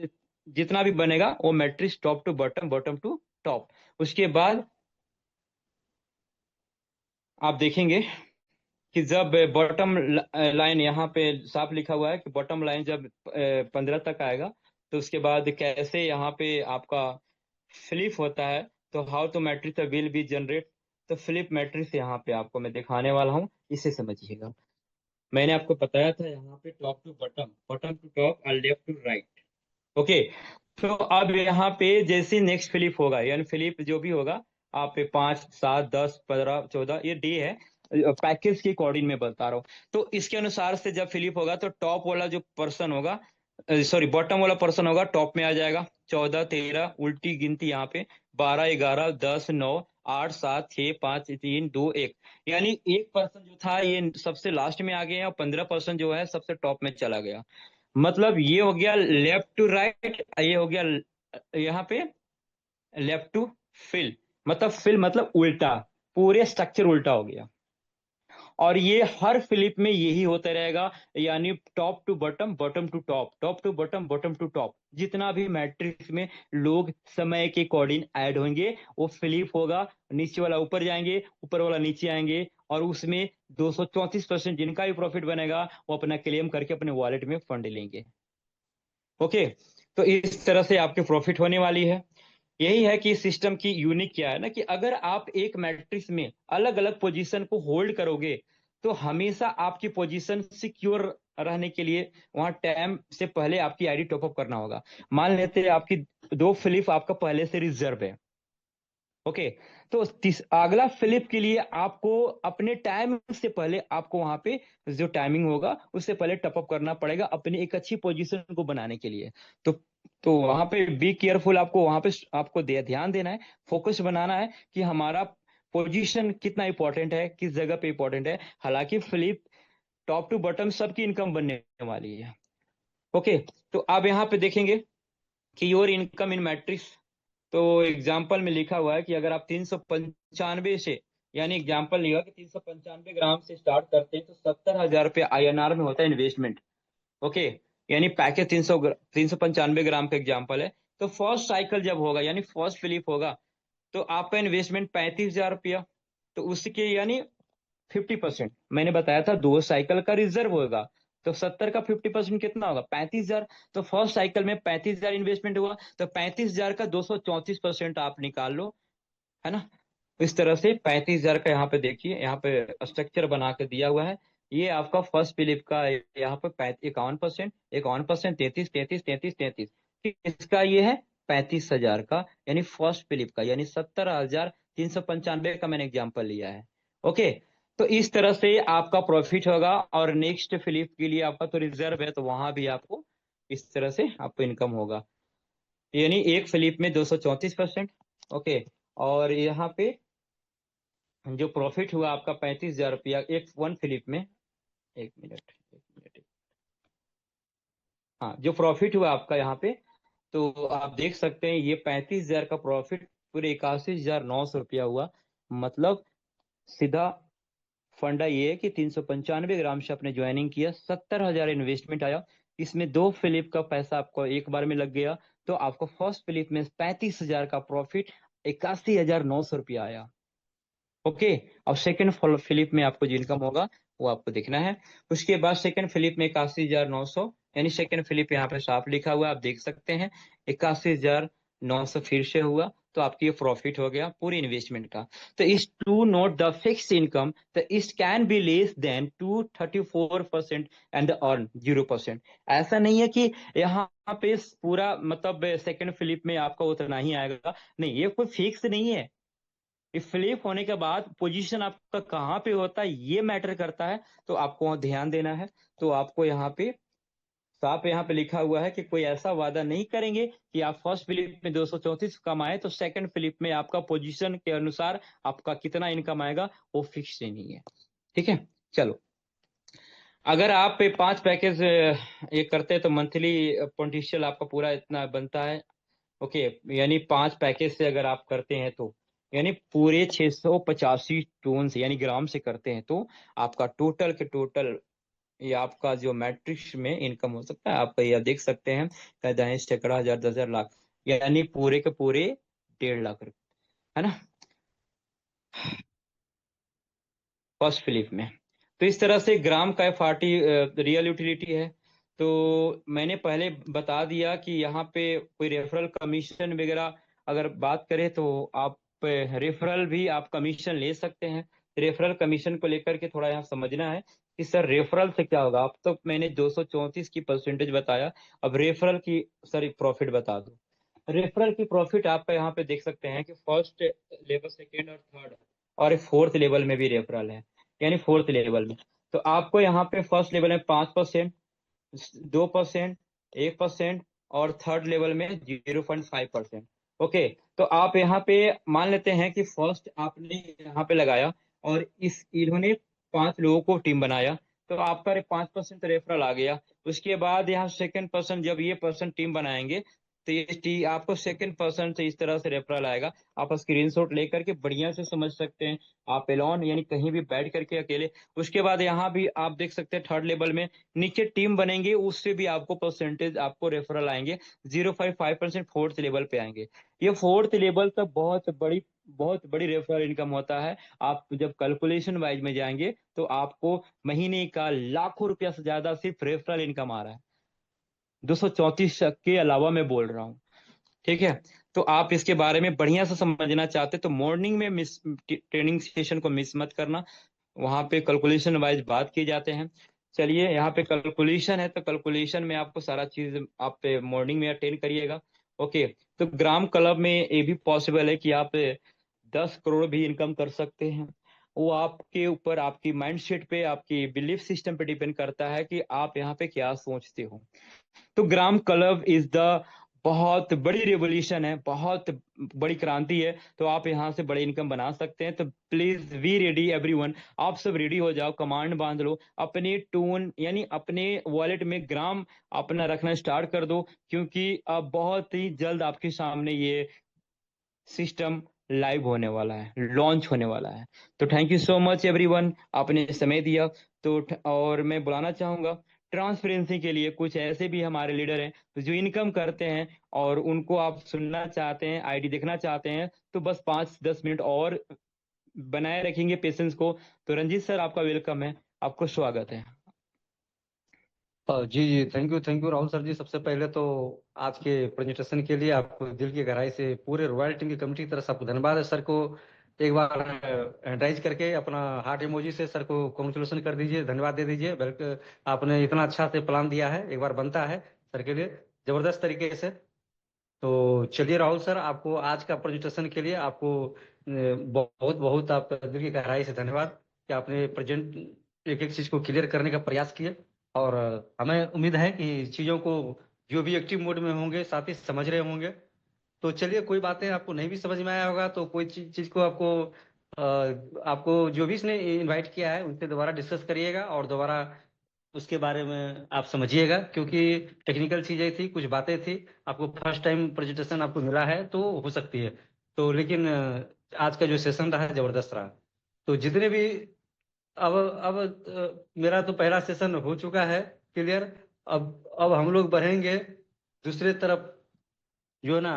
जितना भी बनेगा वो matrix top to bottom, bottom to top. उसके बाद आप देखेंगे कि जब बॉटम लाइन यहाँ पे साफ लिखा हुआ है कि बॉटम लाइन जब 15 तक आएगा तो उसके बाद कैसे यहाँ पे आपका फ्लिप होता है। तो how to matrix will be generate, तो फ्लिप मैट्रिक्स यहाँ पे आपको मैं दिखाने वाला हूँ, इसे समझिएगा। मैंने आपको बताया था यहाँ पे top to bottom, bottom to top और लेफ्ट टू राइट। ओके, तो अब यहाँ पे जैसे नेक्स्ट फ्लिप होगा, यानी फ्लिप जो भी होगा आप 5 7 10 15 14, ये डे है, पैकेज के अकॉर्डिंग में बता रहा हूँ। तो इसके अनुसार से जब फ्लिप होगा तो टॉप वाला जो पर्सन होगा, सॉरी बॉटम वाला पर्सन होगा टॉप में आ जाएगा। 14 13 उल्टी गिनती यहाँ पे 12 11 10 9 8 7 6 5 3 2 1, यानी एक पर्सन जो था ये सबसे लास्ट में आ गया और 15% जो है सबसे टॉप में चला गया। मतलब ये हो गया लेफ्ट टू राइट, ये हो गया यहाँ पे लेफ्ट टू फिल, मतलब फिल मतलब उल्टा, पूरे स्ट्रक्चर उल्टा हो गया। और ये हर फ्लिप में यही होता रहेगा, यानी top to bottom, bottom to top, top to bottom, bottom to top. जितना भी मैट्रिक्स में लोग समय के अकॉर्डिंग ऐड होंगे वो फ्लिप होगा, नीचे वाला ऊपर जाएंगे, ऊपर वाला नीचे आएंगे, और उसमें 234% जिनका भी प्रॉफिट बनेगा वो अपना क्लेम करके अपने वॉलेट में फंड लेंगे। ओके, तो इस तरह से आपके प्रॉफिट होने वाली है। यही है कि सिस्टम की यूनिक क्या है ना, कि अगर आप एक मैट्रिक्स में अलग अलग पोजीशन को होल्ड करोगे तो हमेशा आपकी पोजीशन सिक्योर रहने के लिए वहां टाइम से पहले आपकी आईडी टॉपअप करना होगा। मान लेते हैं आपकी 2 फ्लिप आपका पहले से रिजर्व है, ओके, तो अगला फ्लिप के लिए आपको अपने टाइम से पहले आपको वहां पे जो टाइमिंग होगा उससे पहले टॉपअप करना पड़ेगा अपनी एक अच्छी पोजीशन को बनाने के लिए। तो वहां पे बी केयरफुल, आपको वहां पे आपको ध्यान देना है, फोकस बनाना है कि हमारा पोजीशन कितना इंपॉर्टेंट है, किस जगह पे इंपॉर्टेंट है। हालांकि फ्लिप टॉप टू बॉटम सबकी इनकम बनने वाली है, ओके। तो आप यहाँ पे देखेंगे कि योर इनकम इन मैट्रिक्स, तो एग्जाम्पल में लिखा हुआ है कि अगर आप 395 से, यानी एग्जाम्पल लिखा कि 395 ग्राम से स्टार्ट करते हैं तो 70,000 रुपये INR में होता है इन्वेस्टमेंट, ओके। यानी पैकेज 395 ग्राम का एग्जाम्पल है। तो फर्स्ट साइकिल जब होगा यानी फर्स्ट फ्लिप होगा तो आपका इन्वेस्टमेंट 35,000 रुपया, तो उसके यानी 50%, मैंने बताया था 2 साइकिल का रिजर्व होगा, तो 70 का 50% कितना होगा, 35,000। तो फर्स्ट साइकिल में 35,000 इन्वेस्टमेंट हुआ, तो 35,000 का 234% आप निकाल लो, है ना। इस तरह से 35,000 का यहाँ पे देखिए, यहाँ पे स्ट्रक्चर बना के दिया हुआ है। ये आपका फर्स्ट फिलिप का यहाँ पे 51%, 51%, 33, 33, 33, 33, इसका ये है 35,000 का, यानी फर्स्ट फिलिप का, यानी 70,395 का मैंने एग्जाम्पल लिया है, ओके। तो इस तरह से आपका प्रॉफिट होगा, और नेक्स्ट फिलिप के लिए आपका तो रिजर्व है, तो वहां भी आपको इस तरह से आपको इनकम होगा, यानी एक फिलिप में 234%, ओके। और यहाँ पे जो प्रॉफिट हुआ आपका 35,000 रुपया एक 1 फिलिप में, एक मिनट, हाँ, जो प्रॉफिट हुआ आपका यहाँ पे, तो आप देख सकते हैं ये 35,000 का प्रॉफिट पूरे 81,900 रुपया हुआ। मतलब सीधा फंडा ये है कि 395 ग्राम से आपने ज्वाइनिंग किया, 70,000 इन्वेस्टमेंट आया, इसमें 2 फिलिप का पैसा आपको एक बार में लग गया, तो आपको फर्स्ट फिलिप में 35,000 का प्रॉफिट 81,900 रुपया आया, ओके। अब सेकंड फिलिप में आपको जो इनकम होगा वो आपको देखना है। उसके बाद सेकंड फिलिप में 81,900, यानी सेकंड फिलिप यहाँ पे साफ लिखा हुआ है, आप देख सकते हैं 81,900 फिर से हुआ, तो आपकी ये प्रॉफिट हो गया पूरी इन्वेस्टमेंट का। तो इस to note the fix income, तो it can be less than 234% and earn 0%। ऐसा नहीं है कि यहाँ पे पूरा मतलब सेकंड फिलिप में आपका उतना ही आएगा, नहीं, ये कोई फिक्स नहीं है। फ्लिप होने के बाद पोजीशन आपका कहाँ पे होता है ये मैटर करता है, तो आपको वहाँ ध्यान देना है। तो आपको यहाँ पे साफ यहाँ पे लिखा हुआ है कि कोई ऐसा वादा नहीं करेंगे कि आप फर्स्ट फ्लिप में 234 कमाए तो सेकंड फ्लिप में आपका पोजीशन के अनुसार आपका कितना इनकम आएगा वो फिक्स ही नहीं है, ठीक है। चलो, अगर आप पे 5 पैकेज ये करते हैं तो मंथली पोटेंशियल आपका पूरा इतना बनता है, ओके। यानी 5 पैकेज से अगर आप करते हैं तो यानी पूरे 685 टोन से यानी ग्राम से करते हैं तो आपका टोटल के टोटल ये आपका जो मैट्रिक्स में इनकम हो सकता है आपका, ये आप देख सकते हैं, दहेज सैकड़ा हजार 10,000 लाख, यानी पूरे के पूरे 1.5 लाख रुपए, है ना, फर्स्ट फिलिप में। तो इस तरह से ग्राम का FRT रियल यूटिलिटी है। तो मैंने पहले बता दिया कि यहाँ पे कोई रेफरल कमीशन वगैरह अगर बात करें तो आप रेफरल भी आप कमीशन ले सकते हैं। रेफरल कमीशन को लेकर के थोड़ा यहाँ समझना है कि सर रेफरल से क्या होगा। अब तो मैंने 234 की परसेंटेज बताया, अब रेफरल की सर प्रॉफिट बता दो। रेफरल की प्रॉफिट आपका यहाँ पे देख सकते हैं कि फर्स्ट लेवल, सेकेंड और थर्ड और फोर्थ लेवल में भी रेफरल है, यानी फोर्थ लेवल में। तो आपको यहाँ पे फर्स्ट लेवल में 5%, 2%, 1% और थर्ड लेवल में 0.5%, ओके। तो आप यहाँ पे मान लेते हैं कि फर्स्ट आपने यहाँ पे लगाया और इन्होंने 5 लोगों को टीम बनाया, तो आपका 5% रेफरल आ गया। उसके बाद यहाँ सेकंड पर्सन, जब ये पर्सन टीम बनाएंगे तो ये आपको सेकंड पर्सन से इस तरह से रेफरल आएगा। आप स्क्रीनशॉट लेकर के बढ़िया से समझ सकते हैं, आप एलोन यानी कहीं भी बैठ करके अकेले। उसके बाद यहाँ भी आप देख सकते हैं थर्ड लेवल में नीचे टीम बनेंगे, उससे भी आपको परसेंटेज आपको रेफरल आएंगे, 0.5% फोर्थ लेवल पे आएंगे। ये फोर्थ लेवल तक बहुत बड़ी रेफरल इनकम होता है। आप जब कैलकुलेशन वाइज में जाएंगे तो आपको महीने का लाखों रुपया से ज्यादा सिर्फ रेफरल इनकम आ रहा है, 234 के अलावा मैं बोल रहा हूँ, ठीक है। तो आप इसके बारे में बढ़िया से समझना चाहते तो मॉर्निंग में मिस ट्रेनिंग सेशन को मिस मत करना। वहां पे कैलकुलेशन वाइज बात किए जाते हैं। चलिए, यहाँ पे कैलकुलेशन है तो कैलकुलेशन में आपको सारा चीज आप मॉर्निंग में अटेंड करिएगा। ओके। तो ग्राम क्लब में ये भी पॉसिबल है कि आप 10 करोड़ भी इनकम कर सकते हैं। वो आपके ऊपर, आपकी माइंडसेट पे, आपकी बिलीफ सिस्टम पे डिपेंड करता है कि आप यहाँ पे क्या सोचते हो। तो ग्राम क्लब इज द बहुत बड़ी रेवोल्यूशन है, बहुत बड़ी क्रांति है। तो आप यहाँ से बड़े इनकम बना सकते हैं। तो प्लीज वी रेडी एवरीवन, आप सब रेडी हो जाओ, कमांड बांध लो, अपने टोन यानी अपने वॉलेट में ग्राम अपना रखना स्टार्ट कर दो, क्योंकि अब बहुत ही जल्द आपके सामने ये सिस्टम लाइव होने वाला है, लॉन्च होने वाला है। तो thank you so much everyone, आपने समय दिया। तो और मैं बुलाना चाहूंगा ट्रांसपेरेंसी के लिए कुछ ऐसे भी हमारे लीडर हैं तो जो इनकम करते हैं और उनको आप सुनना चाहते हैं, आईडी देखना चाहते हैं, तो बस 5-10 मिनट और बनाए रखेंगे पेशेंस को। तो रंजीत सर, आपका वेलकम है, आपको स्वागत है। जी जी, थैंक यू राहुल सर जी। सबसे पहले तो आज के प्रेजेंटेशन के लिए आपको दिल की गहराई से पूरे रॉयल टीम की कमेटी की तरफ से आपको धन्यवाद है। सर को एक बार एंडराइज करके अपना हार्ट इमोजी से सर को कॉन्ग्रेचुलेशन कर दीजिए, धन्यवाद दे दीजिए। बल्कि आपने इतना अच्छा से प्लान दिया है, एक बार बनता है सर के लिए जबरदस्त तरीके से। तो चलिए राहुल सर, आपको आज का प्रेजेंटेशन के लिए आपको बहुत बहुत आप दिल की गहराई से धन्यवाद कि आपने प्रेजेंट एक एक चीज को क्लियर करने का प्रयास किए। और हमें उम्मीद है कि चीजों को जो भी एक्टिव मोड में होंगे साथ ही समझ रहे होंगे। तो चलिए, कोई बातें आपको नहीं भी समझ में आया होगा तो कोई चीज को आपको जो भी इसने इनवाइट किया है उनसे दोबारा डिस्कस करिएगा और दोबारा उसके बारे में आप समझिएगा, क्योंकि टेक्निकल चीजें थी, कुछ बातें थी, आपको फर्स्ट टाइम प्रेजेंटेशन आपको मिला है तो हो सकती है। तो लेकिन आज का जो सेशन रहा जबरदस्त रहा। तो जितने भी अब मेरा तो पहला सेशन हो चुका है क्लियर। अब हम लोग बढ़ेंगे दूसरे तरफ, जो ना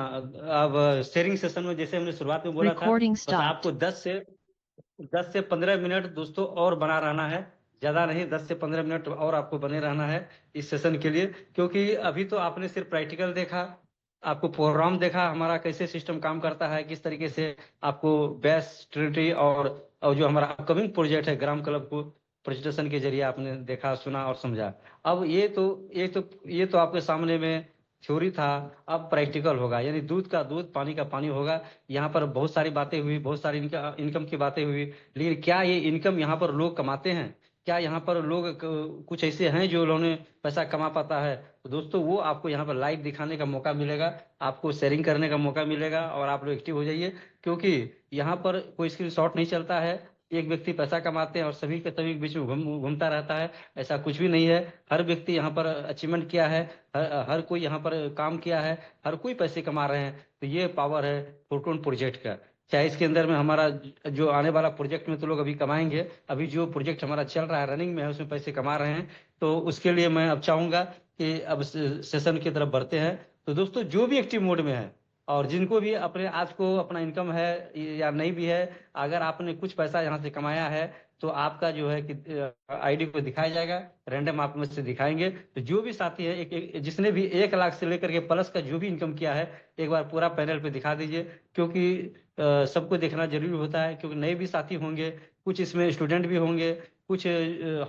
अब शेयरिंग सेशन में जैसे हमने शुरुआत में बोला था, Recording बस stopped. आपको 10 से 15 मिनट दोस्तों और बना रहना है, ज्यादा नहीं, 10 से 15 मिनट और आपको बने रहना है इस सेशन के लिए। क्योंकि अभी तो आपने सिर्फ प्रैक्टिकल देखा, आपको प्रोग्राम देखा हमारा कैसे सिस्टम काम करता है, किस तरीके से आपको बेस्ट ट्रिनिटी और जो हमारा अपकमिंग प्रोजेक्ट है ग्राम क्लब को प्रेजेंटेशन के जरिए आपने देखा, सुना और समझा। अब ये तो आपके सामने में थ्योरी था, अब प्रैक्टिकल होगा, यानी दूध का दूध पानी का पानी होगा। यहाँ पर बहुत सारी बातें हुई, बहुत सारी इनकम की बातें हुई, लेकिन क्या ये इनकम यहाँ पर लोग कमाते हैं? क्या यहाँ पर लोग कुछ ऐसे हैं जो उन्होंने पैसा कमा पाता है? तो दोस्तों वो आपको यहाँ पर लाइव दिखाने का मौका मिलेगा, आपको शेयरिंग करने का मौका मिलेगा और आप लोग एक्टिव हो जाइए। क्योंकि यहाँ पर कोई स्क्रीन शॉट नहीं चलता है, एक व्यक्ति पैसा कमाते हैं और सभी के सभी के बीच में घूमता रहता है, ऐसा कुछ भी नहीं है। हर व्यक्ति यहाँ पर अचीवमेंट किया है, हर कोई यहाँ पर काम किया है, हर कोई पैसे कमा रहे हैं। तो ये पावर है फोरटोन प्रोजेक्ट का। चाहे इसके अंदर में हमारा जो आने वाला प्रोजेक्ट में तो लोग अभी कमाएंगे, अभी जो प्रोजेक्ट हमारा चल रहा है, रनिंग में है, उसमें पैसे कमा रहे हैं। तो उसके लिए मैं अब चाहूंगा कि अब सेशन की तरफ बढ़ते हैं। तो दोस्तों जो भी एक्टिव मोड में है और जिनको भी अपने आज को अपना इनकम है या नहीं भी है, अगर आपने कुछ पैसा यहाँ से कमाया है तो आपका जो है कि आईडी को दिखाया जाएगा, रैंडम आप में से दिखाएंगे। तो जो भी साथी है जिसने भी 1 लाख से लेकर के प्लस का जो भी इनकम किया है, एक बार पूरा पैनल पे दिखा दीजिए, क्योंकि सबको देखना जरूरी होता है। क्योंकि नए भी साथी होंगे, कुछ इसमें स्टूडेंट भी होंगे, कुछ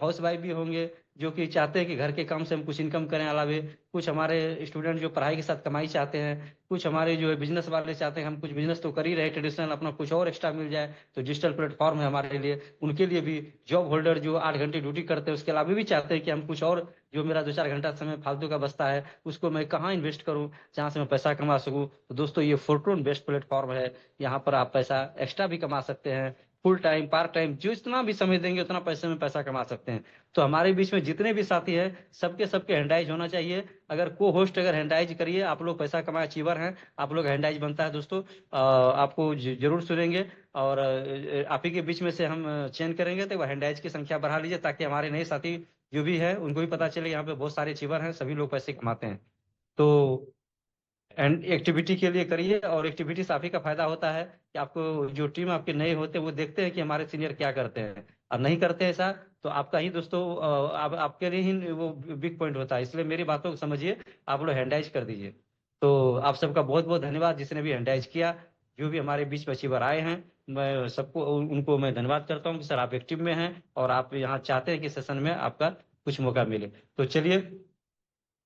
हाउस वाइफ भी होंगे जो कि चाहते हैं कि घर के काम से हम कुछ इनकम करें अलावे, कुछ हमारे स्टूडेंट जो पढ़ाई के साथ कमाई चाहते हैं, कुछ हमारे जो है बिजनेस वाले चाहते हैं हम कुछ बिजनेस तो कर ही रहे ट्रेडिशनल, अपना कुछ और एक्स्ट्रा मिल जाए। तो डिजिटल प्लेटफॉर्म है हमारे लिए, उनके लिए भी। जॉब होल्डर जो 8 घंटे ड्यूटी करते हैं उसके अलावा भी चाहते हैं कि हम कुछ और, जो मेरा 2-4 घंटा समय फालतू का बचता है उसको मैं कहाँ इन्वेस्ट करूँ जहाँ से मैं पैसा कमा सकूँ। तो दोस्तों ये फोरटोन बेस्ट प्लेटफॉर्म है, यहाँ पर आप पैसा एक्स्ट्रा भी कमा सकते हैं, फुल टाइम पार्ट टाइम, जो इतना भी समय देंगे उतना पैसे में पैसा कमा सकते हैं। तो हमारे बीच में जितने भी साथी हैं सबके सबके हैंडाइज होना चाहिए। अगर को होस्ट अगर हैंडाइज करिए, आप लोग पैसा कमाए अचीवर हैं, आप लोग हैंडाइज बनता है दोस्तों, आपको जरूर सुनेंगे। और आप ही के बीच में से हम चयन करेंगे, तो हैंडाइज की संख्या बढ़ा लीजिए ताकि हमारे नए साथी जो भी है उनको भी पता चले यहाँ पे बहुत सारे अचीवर हैं, सभी लोग पैसे कमाते हैं। तो एंड एक्टिविटी के लिए करिए, और एक्टिविटी से आप ही का फायदा होता है कि आपको जो टीम आपके नए होते हैं वो देखते हैं कि हमारे सीनियर क्या करते हैं, और नहीं करते हैं ऐसा तो आपका ही दोस्तों आपके लिए ही वो बिग पॉइंट होता है। इसलिए मेरी बातों को समझिए, आप लोग हैंडाइज कर दीजिए। तो आप सबका बहुत बहुत धन्यवाद जिसने भी हैंड किया, जो भी हमारे बीच में अचीवर आए हैं, मैं सबको उनको मैं धन्यवाद करता हूँ कि सर आप एक्टिव में हैं और आप यहाँ चाहते हैं कि सेशन में आपका कुछ मौका मिले। तो चलिए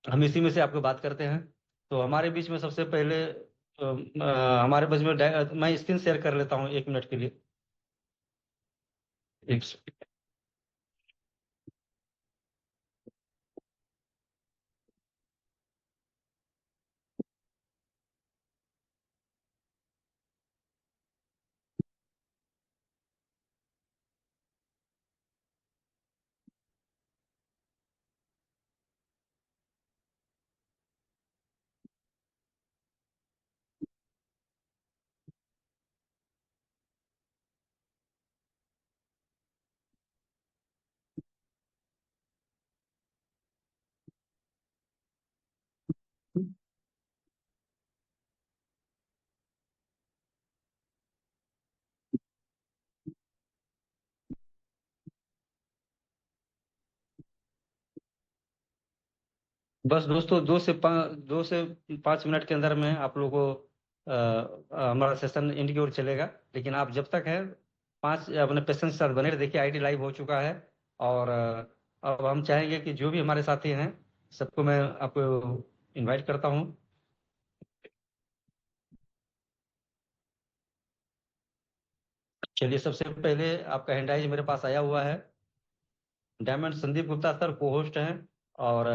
हम इसी में से आपको बात करते हैं। तो हमारे बीच में सबसे पहले हमारे बीच में मैं स्क्रीन शेयर कर लेता हूँ 1 मिनट के लिए। एक बस दोस्तों 2 से 5 मिनट के अंदर में आप लोगों को हमारा सेशन एंड की ओर चलेगा। लेकिन आप जब तक है 5 अपने पेशेंस के साथ बने रहे। देखिए आईडी लाइव हो चुका है और अब हम चाहेंगे कि जो भी हमारे साथी हैं सबको मैं आपको इनवाइट करता हूं। चलिए सबसे पहले आपका हैंडाइज मेरे पास आया हुआ है। डायमंड संदीप गुप्ता सर को होस्ट हैं और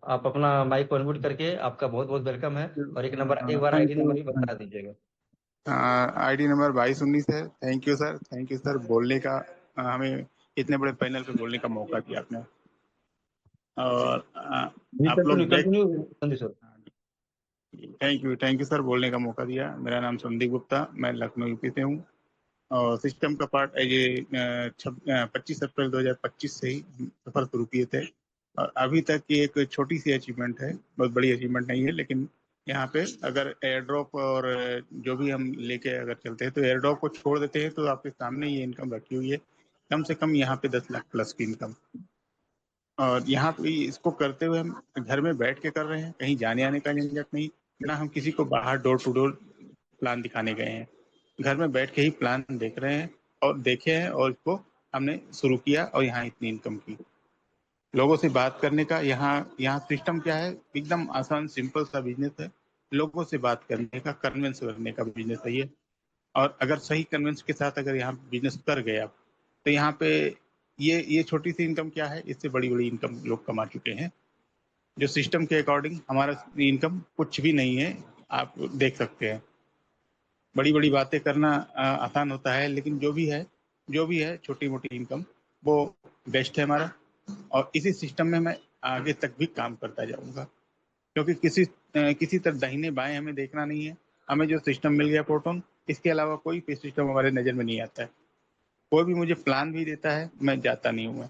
आप अपना माइक को अनम्यूट करके आपका बहुत बहुत वेलकम है। और एक बार थैंक आईडी यू। नंबर भी बता दीजिएगा। आईडी नंबर 2219 है। Thank you sir, thank you sir बोलने का, हमें इतने बड़े पैनल पे बोलने का मौका दिया आपने। और जी आप लोग continue Sandeep sir. Thank you sir बोलने का मौका दिया। मेरा नाम संदीप गुप्ता, मैं लखनऊ यूपी से हूँ और सिस्टम का पार्ट ये 25 अप्रैल 2025 से ही सफर शुरू किए थे और अभी तक की एक छोटी सी अचीवमेंट है, बहुत बड़ी अचीवमेंट नहीं है। लेकिन यहाँ पे अगर एयर ड्रॉप और जो भी हम लेके अगर चलते हैं तो एयर ड्रॉप को छोड़ देते हैं तो आपके सामने ये इनकम रखी हुई है, कम से कम यहाँ पे 10 लाख प्लस की इनकम। और यहाँ पे इसको करते हुए हम घर में बैठ के कर रहे हैं, कहीं जाने आने का झंझट नहीं, ना हम किसी को बाहर डोर टू डोर प्लान दिखाने गए हैं। घर में बैठ के ही प्लान देख रहे हैं और देखे हैं और इसको हमने शुरू किया और यहाँ इतनी इनकम की। लोगों से बात करने का यहाँ सिस्टम क्या है, एकदम आसान सिंपल सा बिजनेस है। लोगों से बात करने का, कन्विंस करने का बिजनेस है ये। और अगर सही कन्विंस के साथ अगर यहाँ बिजनेस कर गए आप तो यहाँ पे ये छोटी सी इनकम क्या है, इससे बड़ी बड़ी इनकम लोग कमा चुके हैं। जो सिस्टम के अकॉर्डिंग हमारा इनकम कुछ भी नहीं है, आप देख सकते हैं। बड़ी बड़ी बातें करना आसान होता है, लेकिन जो भी है छोटी मोटी इनकम वो बेस्ट है हमारा। और इसी सिस्टम में मैं आगे तक भी काम करता जाऊंगा, क्योंकि किसी तरह दाहिने बाएं हमें देखना नहीं है। हमें जो सिस्टम मिल गया प्रोटोन, इसके अलावा कोई भी सिस्टम हमारे नज़र में नहीं आता है। कोई भी मुझे प्लान भी देता है मैं जाता नहीं हूँ,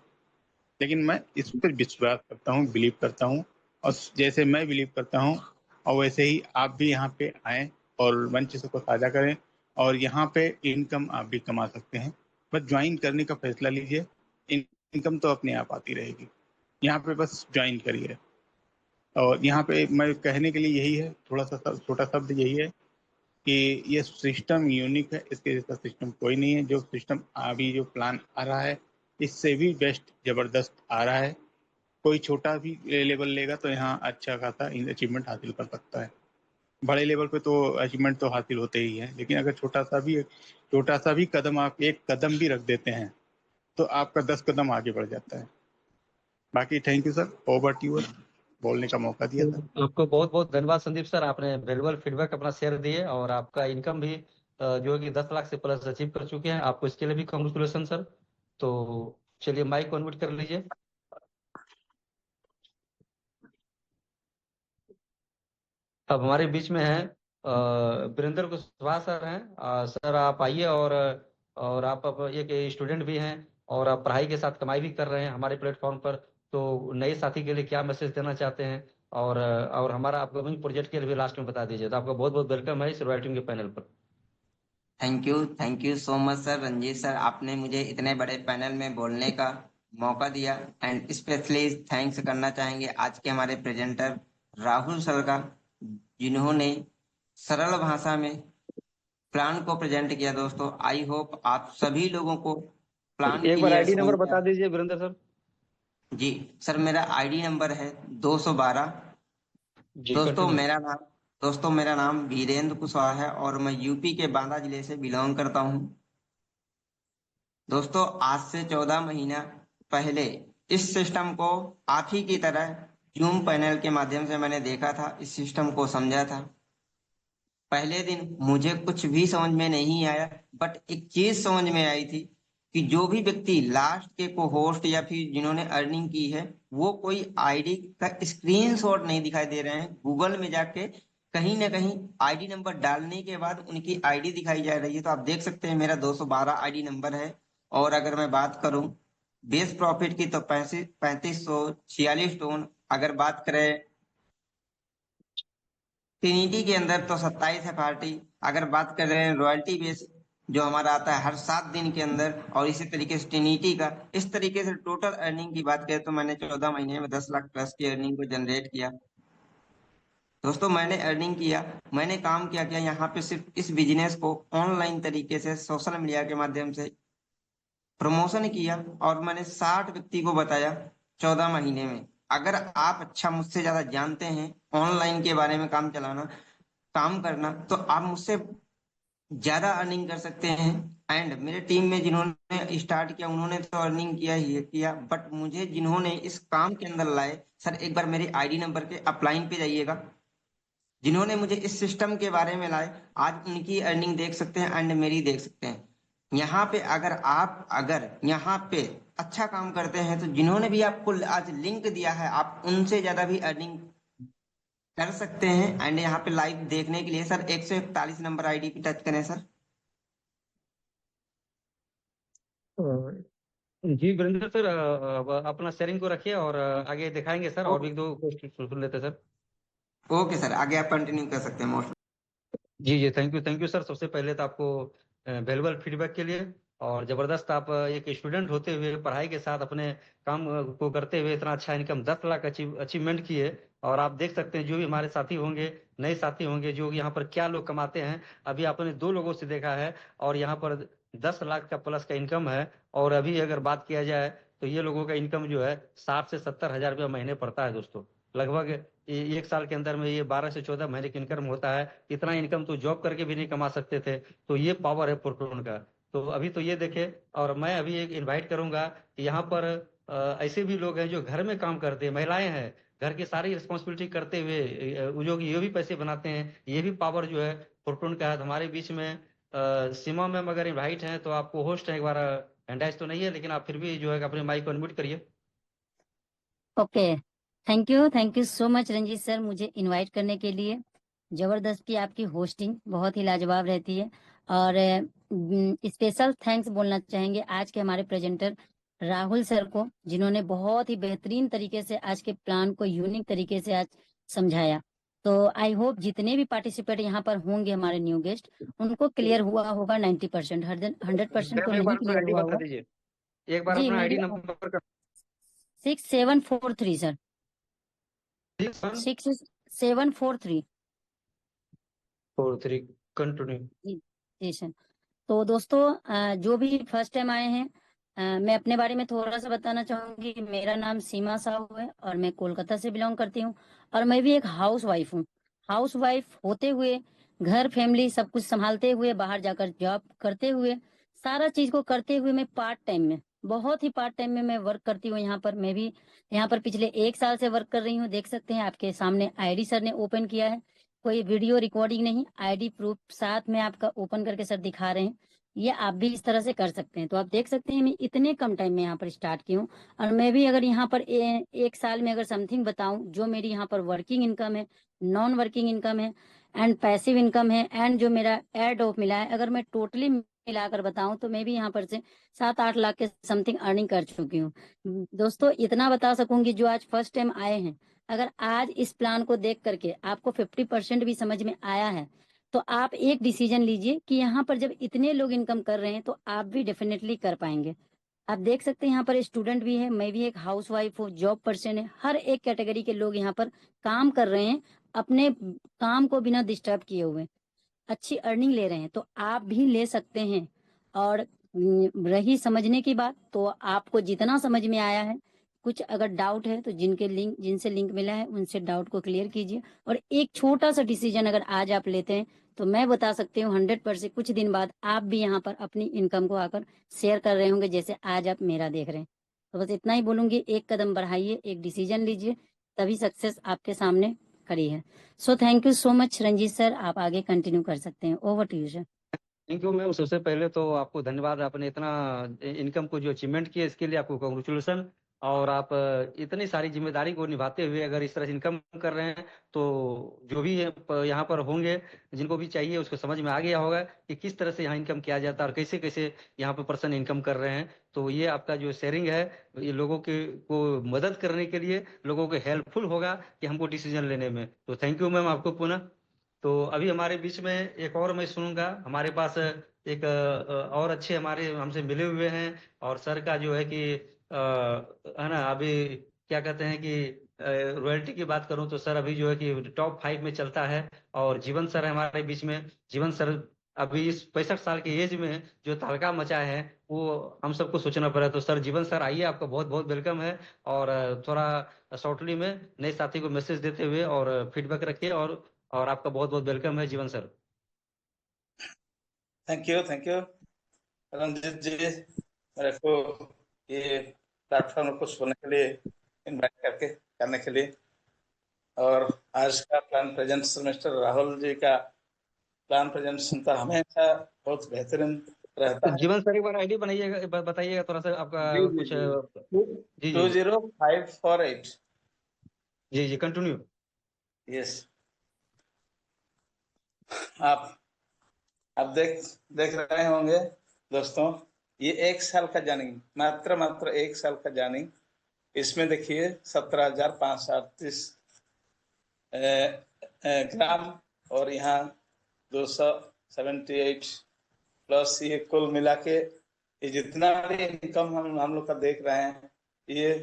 लेकिन मैं इस पर विश्वास करता हूँ, बिलीव करता हूँ। और जैसे मैं बिलीव करता हूँ और वैसे ही आप भी यहाँ पे आएँ और मंच को साझा करें और यहाँ पे इनकम आप भी कमा सकते हैं। बस ज्वाइन करने का फैसला लीजिए, इनकम तो अपने आप आती रहेगी। यहाँ पे बस ज्वाइन करिए। और यहाँ पे मैं कहने के लिए यही है, थोड़ा सा छोटा शब्द यही है कि ये सिस्टम यूनिक है, इसके जैसा सिस्टम कोई नहीं है। जो सिस्टम अभी जो प्लान आ रहा है इससे भी बेस्ट जबरदस्त आ रहा है। कोई छोटा भी लेवल लेगा तो यहाँ अच्छा खासा अचीवमेंट हासिल कर सकता है। बड़े लेवल पे तो अचीवमेंट तो हासिल होते ही है, लेकिन अगर छोटा सा भी कदम, आप एक कदम भी रख देते हैं तो आपका 10 कदम आगे बढ़ जाता है। बाकी thank you sir, over to you, बोलने का मौका दिया था। आपको बहुत बहुत धन्यवाद संदीप सर, आपने वैल्यूबल फीडबैक अपना शेयर दिए और आपका इनकम भी जो है कि 10 लाख से प्लस अचीव कर चुके हैं। आपको इसके लिए भी कांग्रेचुलेशन सर। तो चलिए माइक को अनम्यूट कर लीजिए। अब हमारे बीच में है वीरेंद्र कुशवाहा सर हैं। सर आप आइए और आप अब एक स्टूडेंट भी हैं और आप पढ़ाई के साथ कमाई भी कर रहे हैं हमारे प्लेटफॉर्म पर। तो नए साथी के लिए क्या मैसेज देना चाहते हैं और हमारा अपकमिंग प्रोजेक्ट के लिए भी लास्ट में बता दीजिए। तो आपका बहुत बहुत वेलकम है इस राइटिंग के पैनल पर। Thank you so much sir, Ranjeet sir, आपने मुझे इतने बड़े पैनल में बोलने का मौका दिया। एंड स्पेशली थैंक्स करना चाहेंगे आज के हमारे प्रेजेंटर राहुल सर का, जिन्होंने सरल भाषा में प्लान को प्रेजेंट किया। दोस्तों आई होप आप सभी लोगों को प्लान एक बार क्लियर आईडी समझ नंबर में बता आया। दीजिए वीरेंद्र सर। जी सर, मेरा आईडी नंबर है 212। जी दोस्तों कंटिन्यू। मेरा नाम वीरेंद्र कुशवाहा है और मैं यूपी के बांदा जिले से बिलोंग करता हूँ। दोस्तों आज से 14 महीना पहले इस सिस्टम को आप ही की तरह जूम पैनल के माध्यम से मैंने देखा था, इस सिस्टम को समझा था। पहले दिन मुझे कुछ भी समझ में नहीं आया, बट एक चीज समझ में आई थी कि जो भी व्यक्ति लास्ट के को होस्ट या फिर जिन्होंने अर्निंग की है, वो कोई आईडी का स्क्रीनशॉट नहीं दिखाई दे रहे हैं। गूगल में जाके कहीं ना कहीं आईडी नंबर डालने के बाद उनकी आईडी दिखाई जा रही है। तो आप देख सकते हैं मेरा 212 आईडी नंबर है। और अगर मैं बात करूं बेस प्रॉफिट की तो 3546 टोन। अगर बात करें ट्रिनिटी के अंदर तो 27 है पार्टी। अगर बात कर रहे हैं रॉयल्टी बेस जो हमारा आता है हर 7 दिन के अंदर, और इसी तरीके से ट्रिनिटी का, इस तरीके से टोटल अर्निंग की बात करें तो मैंने 14 महीने में 10 लाख प्लस की अर्निंग को जनरेट किया। दोस्तों मैंने अर्निंग किया, मैंने काम किया यहाँ पे सिर्फ इस बिजनेस को ऑनलाइन तरीके से सोशल मीडिया के माध्यम से प्रमोशन किया और मैंने 60 व्यक्ति को बताया 14 महीने में। अगर आप अच्छा मुझसे ज्यादा जानते हैं ऑनलाइन के बारे में काम करना, तो आप मुझसे ज्यादा अर्निंग कर सकते हैं। एंड मेरे टीम में जिन्होंने स्टार्ट किया उन्होंने तो अर्निंग किया ही किया, बट मुझे जिन्होंने इस काम के अंदर लाए, सर एक बार मेरी आईडी नंबर के अपलाइन पे जाइएगा, जिन्होंने मुझे इस सिस्टम के बारे में लाए, आज उनकी अर्निंग देख सकते हैं एंड मेरी देख सकते हैं। यहाँ पे अगर यहाँ पे अच्छा काम करते हैं तो जिन्होंने भी आपको आज लिंक दिया है, आप उनसे ज्यादा भी अर्निंग कर सकते हैं। एंड यहाँ पे लाइव देखने के लिए सर 141 नंबर आईडी पे टच करें सर। जी वीरेंद्र सर, अपना शेयरिंग को रखिए और आगे दिखाएंगे सर, और भी एक दो क्वेश्चन सुन लेते हैं सर। ओके सर, आगे आप कंटिन्यू कर सकते हैं मोस्ट। जी जी, थैंक यू सर। सबसे पहले तो आपको वैल्यूबल फीडबैक के लिए, और जबरदस्त आप एक स्टूडेंट होते हुए पढ़ाई के साथ अपने काम को करते हुए इतना अच्छा इनकम 10 लाख अचीवमेंट किए। और आप देख सकते हैं जो भी हमारे साथी होंगे, नए साथी होंगे, जो यहाँ पर क्या लोग कमाते हैं, अभी आपने 2 लोगों से देखा है, और यहाँ पर 10 लाख का प्लस का इनकम है। और अभी अगर बात किया जाए तो ये लोगों का इनकम जो है 60 से 70 हजार रुपया महीने पड़ता है दोस्तों। लगभग एक साल के अंदर में ये 12 से 14 महीने की इनकम होता है। इतना इनकम तो जॉब करके भी नहीं कमा सकते थे। तो ये पावर है प्रोटोन का। तो अभी तो ये देखे, और मैं अभी एक इनवाइट करूंगा कि यहाँ पर ऐसे भी लोग हैं जो घर में काम करते हैं, महिलाएं हैं, घर की सारी रिस्पॉन्सिबिलिटी करते हुए जो ये भी पैसे बनाते हैं। ये भी पावर जो है प्रोटोन का है। तो हमारे बीच में सीमा मैम अगर इनवाइट हैं तो आपको होस्ट है, एक बार हैंडाइज तो नहीं है, लेकिन आप फिर भी जो है अपने माइक को अनम्यूट करिए। Okay, thank you so much Ranjeet sir, मुझे इनवाइट करने के लिए। जबरदस्त की आपकी होस्टिंग बहुत ही लाजवाब रहती है। और स्पेशल थैंक्स बोलना चाहेंगे आज के हमारे प्रेजेंटर राहुल सर को, जिन्होंने बहुत ही बेहतरीन तरीके से आज के प्लान को यूनिक तरीके से आज समझाया। तो आई होप जितने भी पार्टिसिपेट यहाँ पर होंगे हमारे न्यू गेस्ट, उनको क्लियर हुआ होगा 90%। 100% तो मैम एक नहीं बार अपना क्लियर आईडी हुआ बता होगा। दीजिए, एक बार जी अपना आईडी मेरी नंबर 6743 सर, 6743। 43 कंटिन्यू। जी जी सर। तो दोस्तों जो भी फर्स्ट टाइम आए हैं, मैं अपने बारे में थोड़ा सा बताना चाहूंगी कि मेरा नाम सीमा साहू है और मैं कोलकाता से बिलोंग करती हूँ। और मैं भी एक हाउस वाइफ हूँ। हाउस वाइफ होते हुए घर फैमिली सब कुछ संभालते हुए, बाहर जाकर जॉब करते हुए, सारा चीज को करते हुए, मैं पार्ट टाइम में, बहुत ही पार्ट टाइम में मैं वर्क करती हूँ। यहाँ पर मैं भी यहाँ पर पिछले 1 साल से वर्क कर रही हूँ। देख सकते हैं आपके सामने आईडी सर ने ओपन किया है, कोई वीडियो रिकॉर्डिंग नहीं, आईडी प्रूफ साथ में आपका ओपन करके सर दिखा रहे हैं। ये आप भी इस तरह से कर सकते हैं। तो आप देख सकते हैं मैं इतने कम टाइम में यहाँ पर स्टार्ट की हूँ। और मैं भी अगर यहाँ पर 1 साल में अगर समथिंग बताऊं, जो मेरी यहाँ पर वर्किंग इनकम है, नॉन वर्किंग इनकम है एंड पैसिव इनकम है, एंड जो मेरा एड ऑफ मिला है, अगर मैं टोटली मिलाकर बताऊं तो मैं भी यहाँ पर से 7-8 लाख के समथिंग अर्निंग कर चुकी हूँ। दोस्तों इतना बता सकूंगी, जो आज फर्स्ट टाइम आए हैं, अगर आज इस प्लान को देख करके आपको 50% भी समझ में आया है, तो आप एक डिसीजन लीजिए कि यहाँ पर जब इतने लोग इनकम कर रहे हैं तो आप भी डेफिनेटली कर पाएंगे। आप देख सकते हैं यहाँ पर स्टूडेंट भी है, मैं भी एक हाउस वाइफ हूँ, जॉब पर्सन है, हर एक कैटेगरी के लोग यहाँ पर काम कर रहे हैं अपने काम को बिना डिस्टर्ब किए हुए अच्छी अर्निंग ले रहे हैं, तो आप भी ले सकते हैं। और रही समझने की बात, तो आपको जितना समझ में आया है, कुछ अगर डाउट है तो जिनसे लिंक मिला है उनसे डाउट को क्लियर कीजिए। और एक छोटा सा डिसीजन अगर आज आप लेते हैं तो मैं बता सकती हूँ 100% कुछ दिन बाद आप भी यहाँ पर अपनी इनकम को आकर शेयर कर रहे होंगे, जैसे आज आप मेरा देख रहे हैं। तो बस इतना ही बोलूंगी, एक कदम बढ़ाइए, एक डिसीजन लीजिए, तभी सक्सेस आपके सामने खड़ी है। So thank you so much Ranjeet sir, आप आगे कंटिन्यू कर सकते हैं। Over to you sir. Thank you ma'am. सबसे पहले तो आपको धन्यवाद, आपने इतना इनकम को जो अचीवमेंट किया इसके लिए आपको कॉन्ग्रेचुलेसन। और आप इतनी सारी जिम्मेदारी को निभाते हुए अगर इस तरह से इनकम कर रहे हैं तो जो भी यहाँ पर होंगे, जिनको भी चाहिए उसको समझ में आ गया होगा कि किस तरह से यहाँ इनकम किया जाता है और कैसे कैसे यहाँ पर पर्सन इनकम कर रहे हैं। तो ये आपका जो शेयरिंग है ये लोगों के को मदद करने के लिए, लोगों को हेल्पफुल होगा कि हमको डिसीजन लेने में। तो थैंक यू मैम आपको पुनः। तो अभी हमारे बीच में एक और मैं सुनूंगा, हमारे पास एक और अच्छे हमारे हमसे मिले हुए हैं। और सर का जो है कि है ना, अभी क्या कहते हैं कि रॉयल्टी की बात करूं तो सर अभी जो है कि टॉप 5 में चलता है। और जीवन सर है हमारे बीच में। जीवन सर अभी इस 65 साल की एज में जो तहलका मचा है वो हम सबको सोचना पड़ा। तो सर जीवन सर आइए, आपका बहुत बहुत वेलकम है। और थोड़ा शॉर्टली में नए साथी को मैसेज देते हुए और फीडबैक रखिए। और आपका बहुत बहुत वेलकम है जीवन सर। थैंक यू रंजीत जी, मेरे को ये प्लेटफॉर्म को सुनने के लिए इनवाइट करने के लिए। और आज का plan present semester Rahul ji का प्लान प्रेजेंट सुनता हमेशा बहुत बेहतरीन रहता तो है। जीवन सर एक बार आईडी बनाइएगा, बताइएगा थोड़ा सा आपका जी जी कुछ। जी, जी जी 20548। जी जी कंटिन्यू। यस, आप देख रहे होंगे दोस्तों, ये 1 साल का जर्नी, मात्र 1 साल का जर्नी। इसमें देखिए 17,538 ग्राम, और यहाँ 278 प्लस ये कुल मिला के ये जितना भी इनकम हम लोग का देख रहे हैं, ये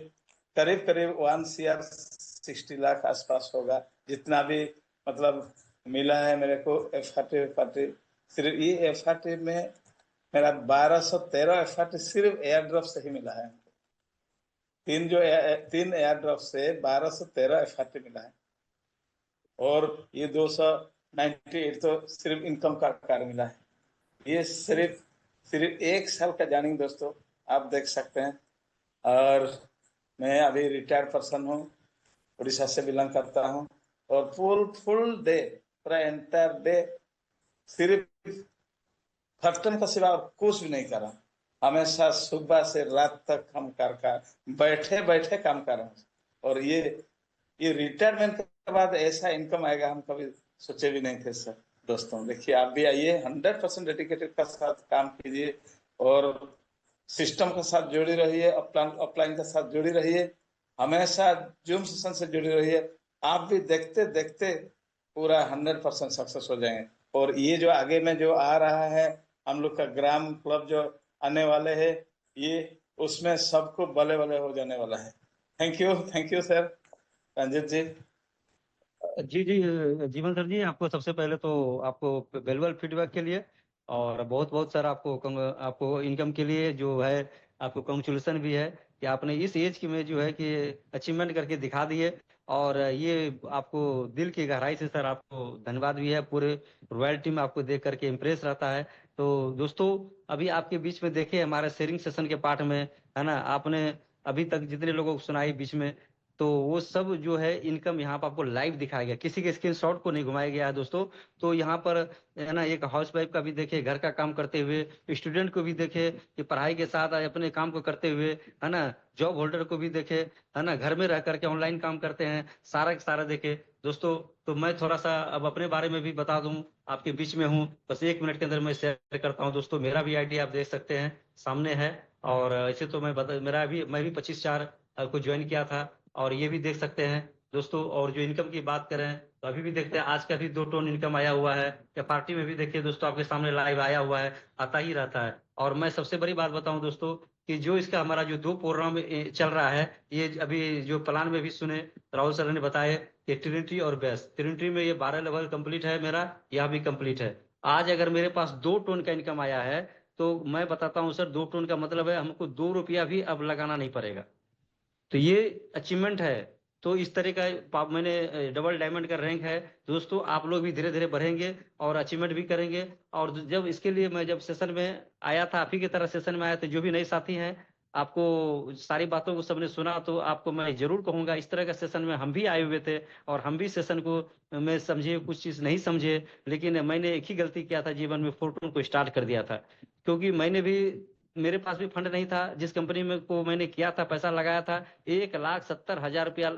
करीब 1 CR 60 लाख आसपास होगा। जितना भी मतलब मिला है मेरे को FRT, सिर्फ ये FRT में मेरा 1213 FRT सिर्फ एयर ड्रॉप से ही मिला है। 3 एयर ड्रॉप से 1213 FRT मिला है। और ये 298 तो सिर्फ इनकम का कार्ड मिला है। ये सिर्फ 1 साल का जर्नी दोस्तों, आप देख सकते हैं। और मैं अभी रिटायर्ड पर्सन हूँ, उड़ीसा से बिलोंग करता हूँ। और फुल डे, पूरा एंटायर डे सिर्फ फर्टन का सिवा और कुछ भी नहीं करा। हमेशा सुबह से रात तक हम बैठे काम कर रहे हैं। और ये रिटायरमेंट के बाद ऐसा इनकम आएगा हम कभी सोचे भी नहीं थे सर। दोस्तों देखिए, आप भी आइए, 100% डेडिकेटेड का साथ काम कीजिए और सिस्टम के साथ जुड़ी रहिए, ऑफलाइन के साथ जुड़ी रहिए, हमेशा जूम सेशन से जुड़ी रहिए। आप भी देखते देखते पूरा 100% सक्सेस हो जाएंगे। और ये जो आगे में जो आ रहा है, हम लोग का ग्राम क्लब जो आने वाले है, ये उसमें सबको बले हो जाने वाला है। थैंक यू सर रंजीत जी। जी जी जीवन सर जी, आपको सबसे पहले तो आपको वेल्युएबल फीडबैक के लिए और बहुत बहुत सर आपको इनकम के लिए जो है आपको कंग्रेचुलेसन भी है कि आपने इस एज की में जो है कि अचीवमेंट करके दिखा दिए। और ये आपको दिल की गहराई से सर आपको धन्यवाद भी है। पूरे रॉयल टीम आपको देख करके इम्प्रेस रहता है। तो दोस्तों अभी आपके बीच में देखे हमारे शेयरिंग सेशन के पार्ट में, है ना, आपने अभी तक जितने लोगों को सुनाई बीच में, तो वो सब जो है इनकम यहाँ पर आपको लाइव दिखाया गया, किसी के स्क्रीनशॉट को नहीं घुमाया गया है दोस्तों। तो यहाँ पर है ना, एक हाउस वाइफ का भी देखे घर का काम करते हुए, स्टूडेंट को भी देखे कि पढ़ाई के साथ अपने काम को करते हुए, है ना, जॉब होल्डर को भी देखे, है ना, घर में रह करके ऑनलाइन काम करते हैं, सारा का सारा देखे दोस्तों। तो मैं थोड़ा सा अब अपने बारे में भी बता दूं, आपके बीच में हूँ, बस 1 मिनट के अंदर मैं शेयर करता हूँ दोस्तों। मेरा भी आईडी आप देख सकते हैं सामने है। और ऐसे तो मैं भी 25/4 को ज्वाइन किया था, और ये भी देख सकते हैं दोस्तों। और जो इनकम की बात करें तो अभी भी देखते हैं, आज का भी 2 टोन इनकम आया हुआ है, या पार्टी में भी देखिए दोस्तों आपके सामने लाइव आया हुआ है, आता ही रहता है। और मैं सबसे बड़ी बात बताऊं दोस्तों कि जो इसका हमारा जो 2 प्रोग्राम चल रहा है, ये अभी जो प्लान में भी सुने राहुल सर ने बताए ये ट्रिनिटी और बेस। ट्रिनिटी में ये 12 लेवल कंप्लीट है मेरा, यह भी कंप्लीट है। आज अगर मेरे पास 2 टन का इनकम आया है तो मैं बताता हूँ सर, 2 टन का मतलब है हमको 2 रुपया भी अब लगाना नहीं पड़ेगा। तो ये अचीवमेंट है। तो इस तरह का मैंने डबल डायमंड का रैंक है। दोस्तों आप लोग भी धीरे धीरे बढ़ेंगे और अचीवमेंट भी करेंगे। और जब इसके लिए मैं जब सेशन में आया था, आप ही की तरह सेशन में आया था, जो भी नए साथी हैं, आपको सारी बातों को सबने सुना, तो आपको मैं जरूर कहूंगा इस तरह का सेशन में हम भी आए हुए थे और हम भी सेशन को मैं समझे, कुछ चीज नहीं समझे, लेकिन मैंने एक ही गलती किया था जीवन में, फोर्टून को स्टार्ट कर दिया था। क्योंकि मैंने भी, मेरे पास भी फंड नहीं था। जिस कंपनी में को मैंने किया था, पैसा लगाया था, 1,70,000 रुपया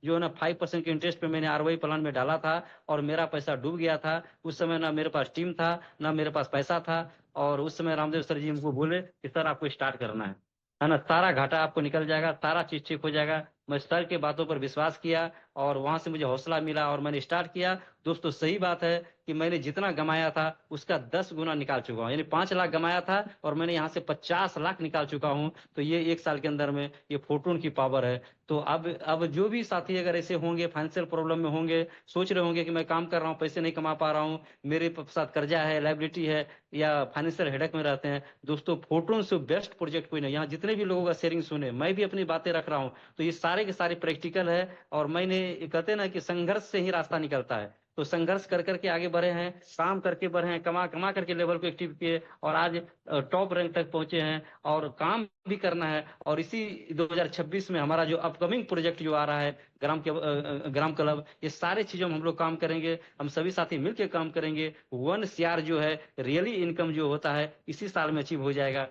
जो है ना 5% के इंटरेस्ट पे मैंने आरवाई प्लान में डाला था और मेरा पैसा डूब गया था। उस समय ना मेरे पास टीम था, ना मेरे पास पैसा था। और उस समय रामदेव सर जी हमको बोले कि सर आपको स्टार्ट करना है ना, सारा घाटा आपको निकल जाएगा, सारा चीज ठीक हो जाएगा। मैं सर के बातों पर विश्वास किया और वहां से मुझे हौसला मिला और मैंने स्टार्ट किया। दोस्तों सही बात है कि मैंने जितना कमाया था उसका 10 गुना निकाल चुका हूँ। यानी 5 लाख कमाया था और मैंने यहाँ से 50 लाख निकाल चुका हूँ। तो ये 1 साल के अंदर में ये फोर्टून की पावर है। तो अब जो भी साथी अगर ऐसे होंगे, फाइनेंशियल प्रॉब्लम में होंगे, सोच रहे होंगे कि मैं काम कर रहा हूँ, पैसे नहीं कमा पा रहा हूँ, मेरे साथ कर्जा है, लाइबिलिटी है, या फाइनेंशियल हेडेक में रहते हैं, दोस्तों फोर्टून से बेस्ट प्रोजेक्ट कोई नहीं। यहाँ जितने भी लोगों का शेयरिंग सुने, मैं भी अपनी बातें रख रहा हूँ, तो ये सारे के सारे प्रैक्टिकल है। और मैंने कहते हैं ना कि संघर्ष से ही रास्ता निकलता है। तो संघर्ष कर करके आगे बढ़े हैं, काम करके बढ़े हैं, कमा कमा करके लेवल को एक्टिव किए और आज टॉप रैंक तक पहुंचे हैं। और काम भी करना है। और इसी 2026 में हमारा जो अपकमिंग प्रोजेक्ट जो आ रहा है, ग्राम क्लब, ये सारे चीजों में हम लोग काम करेंगे। हम सभी साथी मिलकर काम करेंगे। 1 CR जो है रियली इनकम जो होता है इसी साल में अचीव हो जाएगा।